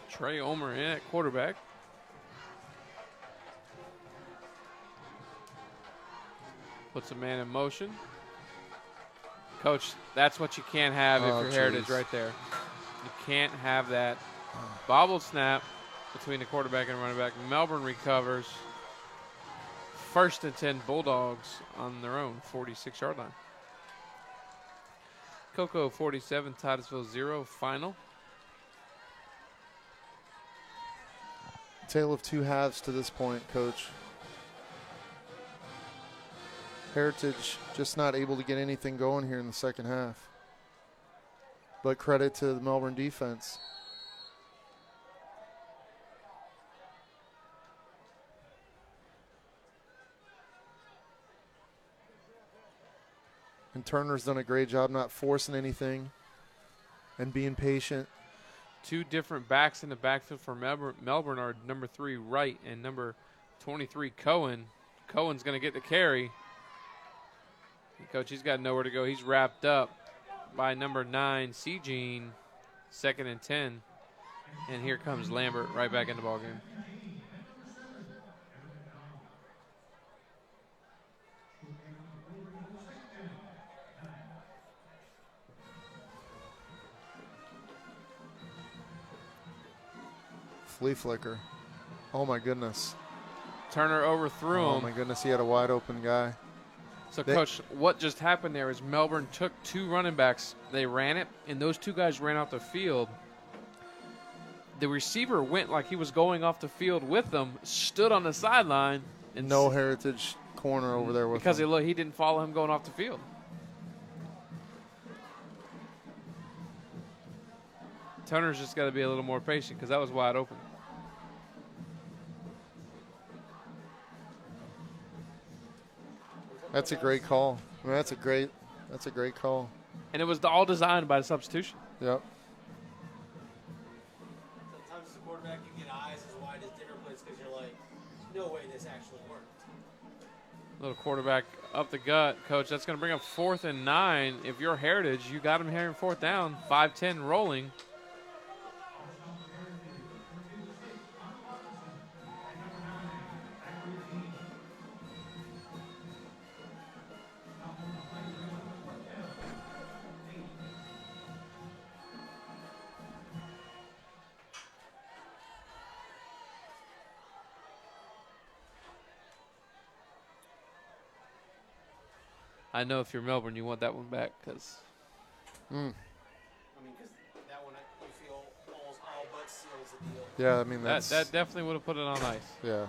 Trey Ulmer in at quarterback. Puts a man in motion. Coach, that's what you can't have if you're Heritage right there. You can't have that bobbled snap between the quarterback and running back. Melbourne recovers. First and 10 Bulldogs on their own 46-yard line. Cocoa 47, Titusville 0, final. Tale of 2 halves to this point, Coach. Heritage just not able to get anything going here in the second half. But credit to the Melbourne defense. And Turner's done a great job not forcing anything and being patient. 2 different backs in the backfield for Melbourne are number 3 Wright and number 23 Cohen. Cohen's going to get the carry. Coach, he's got nowhere to go. He's wrapped up by number 9, Sejean, 2nd and 10. And here comes Lambert right back in the ballgame. Flea flicker. Oh, my goodness. Turner overthrew him. Oh, my goodness. He had a wide open guy. So, Coach, what just happened there is Melbourne took 2 running backs. They ran it, and those 2 guys ran off the field. The receiver went like he was going off the field with them, stood on the sideline. And no Heritage corner over there with him. Because he didn't follow him going off the field. Turner's just got to be a little more patient because that was wide open. That's a great call. I mean, that's a great call. And it was all designed by the substitution. Yep. Sometimes as a quarterback, you get eyes as wide as dinner plates because you're like, no way this actually worked. Little quarterback up the gut, Coach. That's going to bring up 4th and 9. If you're Heritage, you got him here in 4th down. 5-10 rolling. I know if you're Melbourne, you want that one back because. I mean, because that one, you feel almost all but seals the deal. Yeah, I mean, that definitely would have put it on ice. Yeah.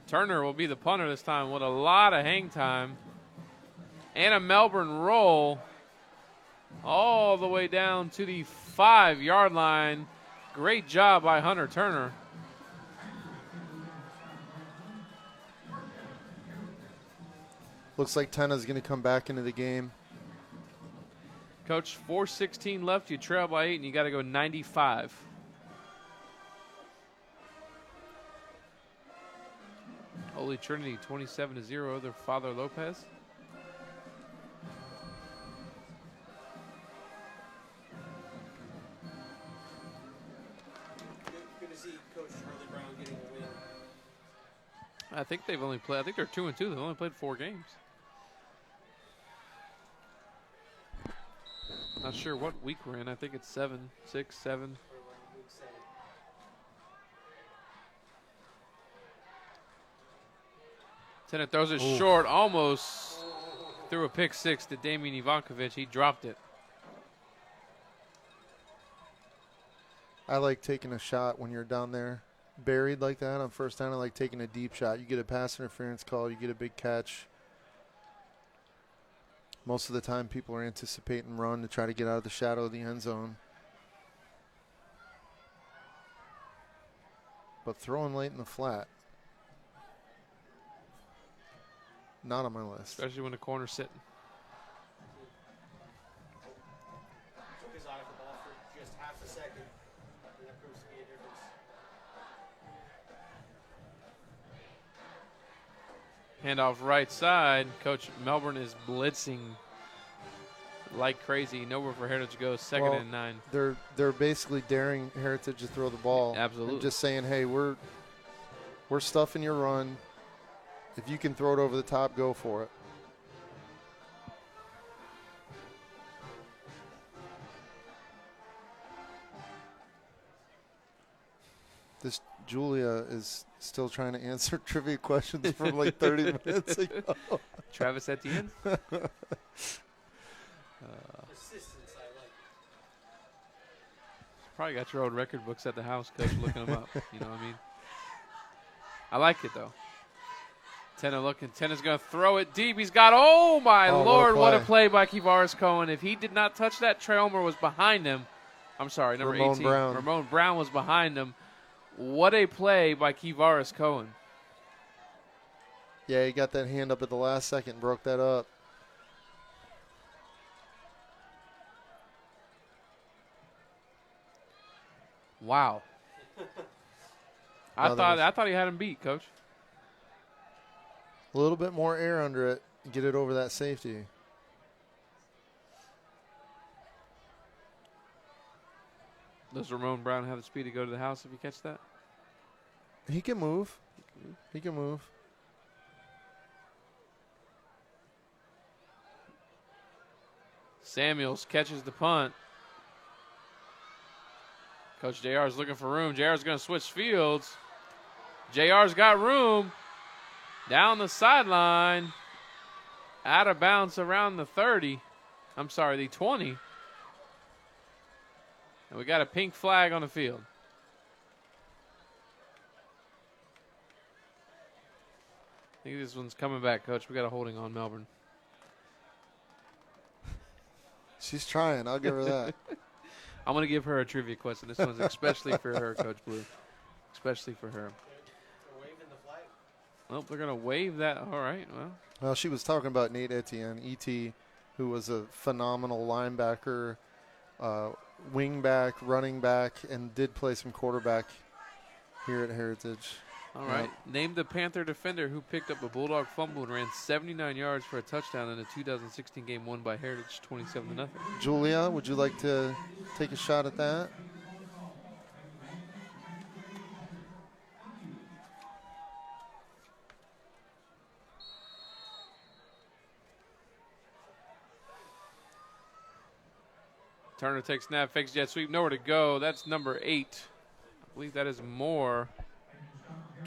Turner will be the punter this time with a lot of hang time. And a Melbourne roll all the way down to the 5-yard line. Great job by Hunter Turner. Looks like Tena's going to come back into the game. Coach, 4:16 left. You trail by 8, and you got to go 95. Holy Trinity, 27-0. Their Father Lopez. Good to see Coach Charlie Brown getting a win. I think they've only played. I think they're 2-2. They've only played 4 games. Not sure what week we're in. I think it's 7, 6, 7. Tena throws it short, almost threw a pick 6 to Damian Ivankovic. He dropped it. I like taking a shot when you're down there buried like that on first down. I like taking a deep shot. You get a pass interference call. You get a big catch. Most of the time, people are anticipating run to try to get out of the shadow of the end zone. But throwing late in the flat, not on my list. Especially when the corner's sitting. Took his eye off the ball for just half a second, and that proves to be a difference. Handoff right side. Coach Melbourne is blitzing like crazy. Nowhere for Heritage to go. 2nd and 9. They're basically daring Heritage to throw the ball. Absolutely. And just saying, hey, we're stuffing your run. If you can throw it over the top, go for it. This Julia is still trying to answer trivia questions from like 30 minutes ago. Travis Etienne. Persistence, I like it. Probably got your old record books at the house, Coach, looking them up. You know what I mean? I like it, though. Tena looking. Tena's going to throw it deep. He's got, oh, my Lord, what a play by Kevaris Cohen. If he did not touch that, Trey Ulmer was behind him. I'm sorry, number 18. Ramon Brown was behind him. What a play by Kevaris Cohen. Yeah, he got that hand up at the last second, broke that up. Wow. I thought he had him beat, Coach. A little bit more air under it, get it over that safety. Does Ramon Brown have the speed to go to the house if you catch that? He can move. He can move. Samuels catches the punt. Coach JR is looking for room. JR is going to switch fields. JR's got room. Down the sideline. Out of bounds around the 30. I'm sorry, the 20. And we got a pink flag on the field. I think this one's coming back, Coach. We got a holding on Melbourne. She's trying. I'll give her that. I'm going to give her a trivia question. This one's especially for her, Coach Blue. Especially for her. They're waving the flag. Well, they're going to wave that. All right. Well, she was talking about Nate Etienne, E.T., who was a phenomenal linebacker, wing back, running back, and did play some quarterback here at Heritage. All right. Name the Panther defender who picked up a Bulldog fumble and ran 79 yards for a touchdown in a 2016 game won by Heritage 27-0. Julia, would you like to take a shot at that? Turner takes snap, fakes jet sweep, nowhere to go. That's number 8. I believe that is Moore.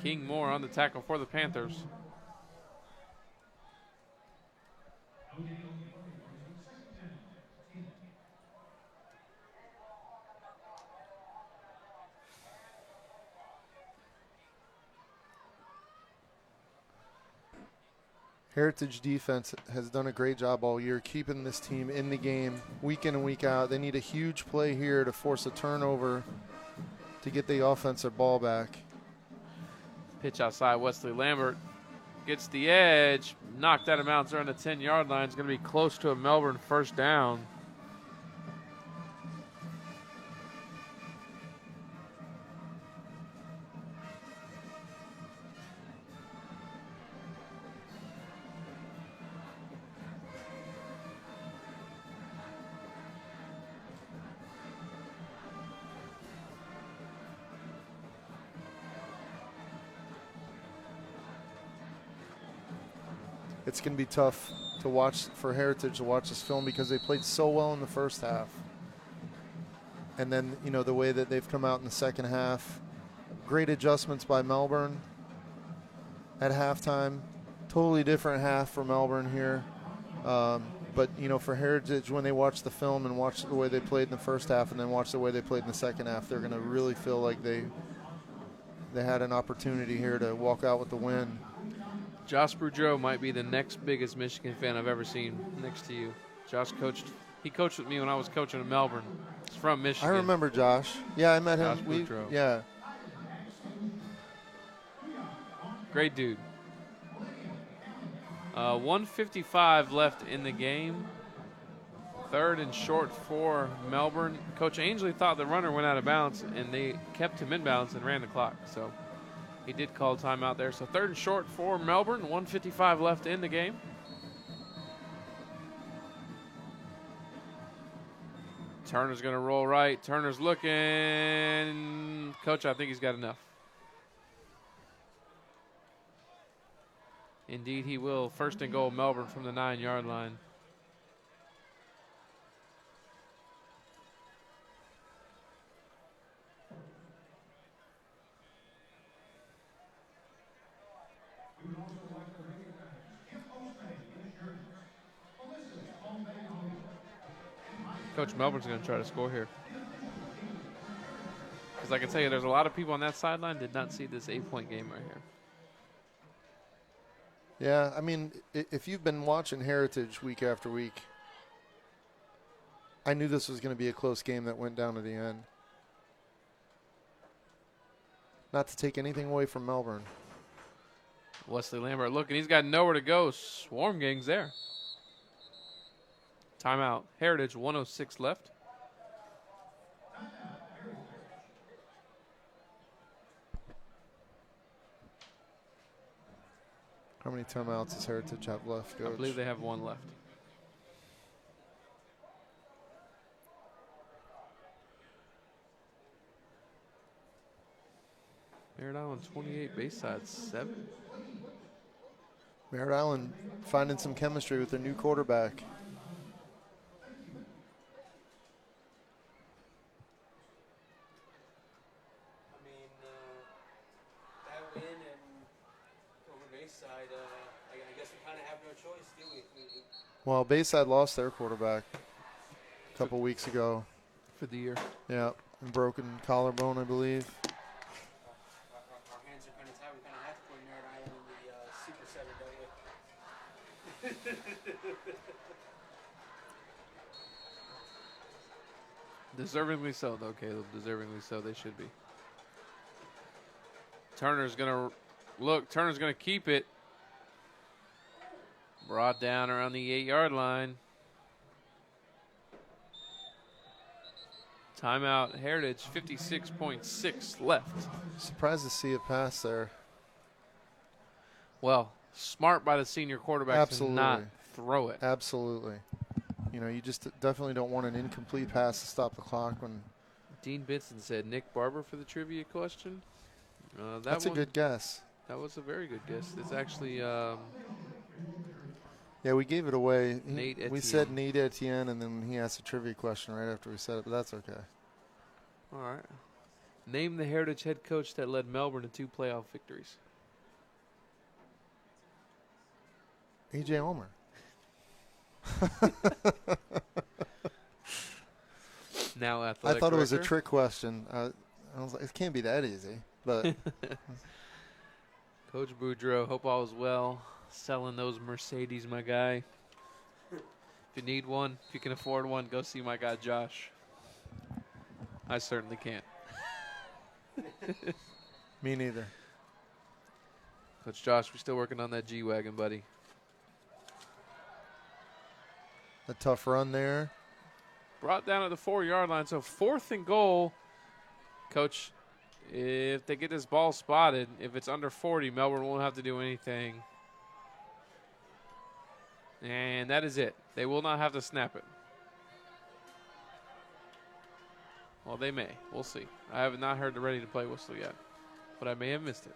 King Moore on the tackle for the Panthers. Heritage defense has done a great job all year keeping this team in the game week in and week out. They need a huge play here to force a turnover to get the offensive ball back. Pitch outside, Wesley Lambert gets the edge, knocked out of bounds around the 10-yard line. It's going to be close to a Melbourne first down. It's going to be tough to watch for Heritage to watch this film because they played so well in the first half. And then, you know, the way that they've come out in the second half. Great adjustments by Melbourne at halftime. Totally different half for Melbourne here. But, you know, for Heritage, when they watch the film and watch the way they played in the first half and then watch the way they played in the second half, they're going to really feel like they had an opportunity here to walk out with the win. Josh Boudreau might be the next biggest Michigan fan I've ever seen next to you. Josh coached with me when I was coaching in Melbourne. He's from Michigan. I remember Josh. Yeah, I met Josh him. Boudreau. Yeah. Great dude. 1:55 left in the game. 3rd and short for Melbourne. Coach Ainsley thought the runner went out of bounds, and they kept him in bounds and ran the clock. So he did call timeout there. So 3rd and short for Melbourne. 1:55 left in the game. Turner's going to roll right. Turner's looking. Coach, I think he's got enough. Indeed, he will. 1st and goal, Melbourne from the 9-yard line. Coach Melbourne's going to try to score here. Because I can tell you, there's a lot of people on that sideline did not see this 8-point game right here. Yeah, I mean, if you've been watching Heritage week after week, I knew this was going to be a close game that went down to the end. Not to take anything away from Melbourne. Wesley Lambert looking. He's got nowhere to go. Swarm Gang's there. Timeout. Heritage, 1:06 left. How many timeouts does Heritage have left, Coach? I believe they have one left. Merritt Island 28, Bayside 7. Merritt Island finding some chemistry with their new quarterback. I mean, that win and over Bayside, I guess we kind of have no choice, do we? Well, Bayside lost their quarterback a couple weeks ago. For the year. Yeah, broken collarbone, I believe. Our hands are kind of tied. We kind of have to put Merritt Island in the Super 7, don't we? Deservingly so, though, Caleb. Deservingly so. They should be. Turner's going to look. Turner's going to keep it. Brought down around the 8-yard line. Timeout, Heritage, 56.6 left. Surprised to see it pass there. Well, smart by the senior quarterback to not throw it. Absolutely. You know, you just definitely don't want an incomplete pass to stop the clock when. Dean Benson said Nick Barber for the trivia question. That's a good guess. That was a very good guess. It's actually yeah, we gave it away. Nate We Etienne. said Nate Etienne, and then he asked a trivia question right after we said it, but that's okay. All right. Name the Heritage head coach that led Melbourne to 2 playoff victories. E.J. Ulmer. Now I athletic thought it was a director. trick question. I was like, it can't be that easy. But Coach Boudreaux, hope all is well. Selling those Mercedes, my guy. If you need one, if you can afford one, go see my guy Josh. I certainly can't. me neither. Coach Josh, we're still working on that G-Wagon, buddy. A tough run there. Brought down at the 4-yard line, so 4th and goal. Coach, if they get this ball spotted, if it's under 40, Melbourne won't have to do anything. And that is it. They will not have to snap it. Well, they may. We'll see. I have not heard the ready to play whistle yet, but I may have missed it.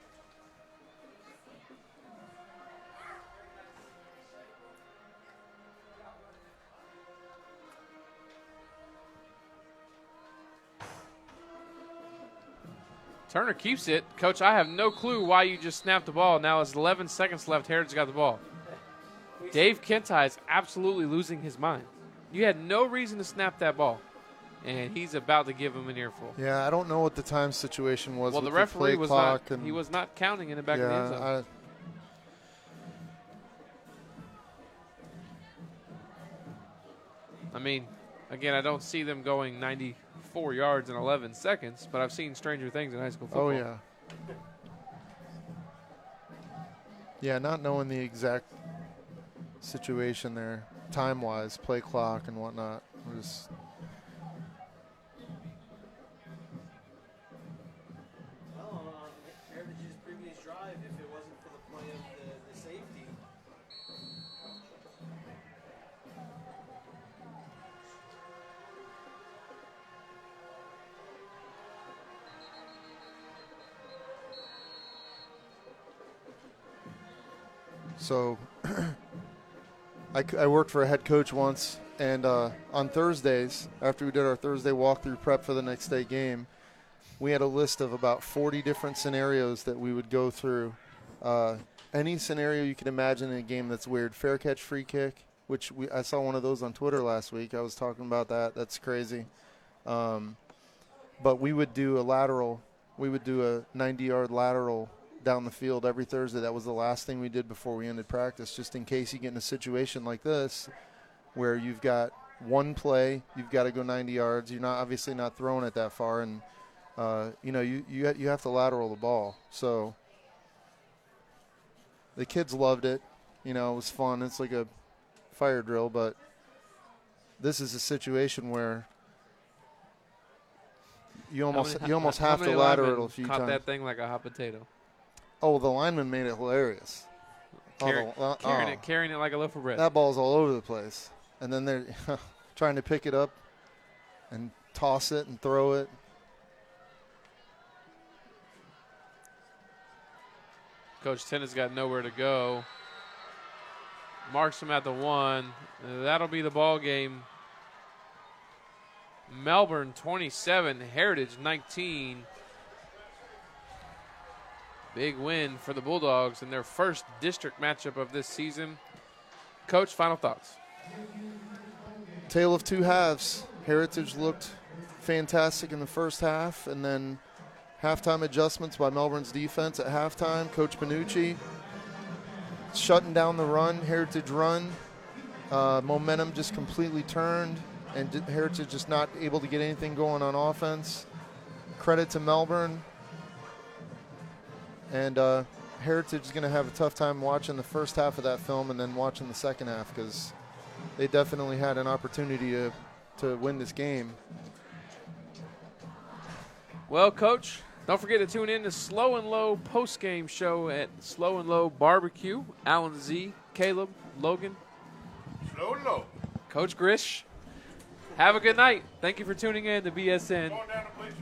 Turner keeps it. Coach, I have no clue why you just snapped the ball. Now it's 11 seconds left. Heritage got the ball. Dave Kentai is absolutely losing his mind. You had no reason to snap that ball, and he's about to give him an earful. Yeah, I don't know what the time situation was. Well, with the referee play was clock not. and He was not counting in the back of the end zone. I mean, again, I don't see them going 94 yards in 11 seconds, but I've seen stranger things in high school football. Oh, yeah. Yeah, not knowing the exact situation there, time-wise, play clock and whatnot, was Well, on Heritage's previous drive, if it wasn't for the play of the safety. so. I worked for a head coach once, and on Thursdays, after we did our Thursday walkthrough prep for the next day game, we had a list of about 40 different scenarios that we would go through. Any scenario you can imagine in a game that's weird. Fair catch, free kick, which I saw one of those on Twitter last week. I was talking about that. That's crazy. But we would do a lateral. We would do a 90-yard lateral down the field every Thursday. That was the last thing we did before we ended practice, just in case you get in a situation like this where you've got one play, you've got to go 90 yards. You're not obviously not throwing it that far, and you have to lateral the ball. So the kids loved it. You know, it was fun. It's like a fire drill, but this is a situation where you almost have to lateral it a few caught times. that thing like a hot potato. Oh, the lineman made it hilarious. Carrying it like a loaf of bread. That ball's all over the place. And then they're trying to pick it up and toss it and throw it. Coach Tenna's got nowhere to go. Marks him at the 1. That'll be the ball game. Melbourne 27, Heritage 19. Big win for the Bulldogs in their first district matchup of this season. Coach, final thoughts. Tale of two halves. Heritage looked fantastic in the first half, and then halftime adjustments by Melbourne's defense at halftime. Coach Benucci shutting down the run, Heritage run. Momentum just completely turned, and Heritage just not able to get anything going on offense. Credit to Melbourne. And Heritage is going to have a tough time watching the first half of that film and then watching the second half, because they definitely had an opportunity to win this game. Well, Coach, don't forget to tune in to Slow and Low post-game show at Slow and Low Barbecue. Alan Z, Caleb, Logan. Slow and low. Coach Grish. Have a good night. Thank you for tuning in to BSN. Going down to Bleacher.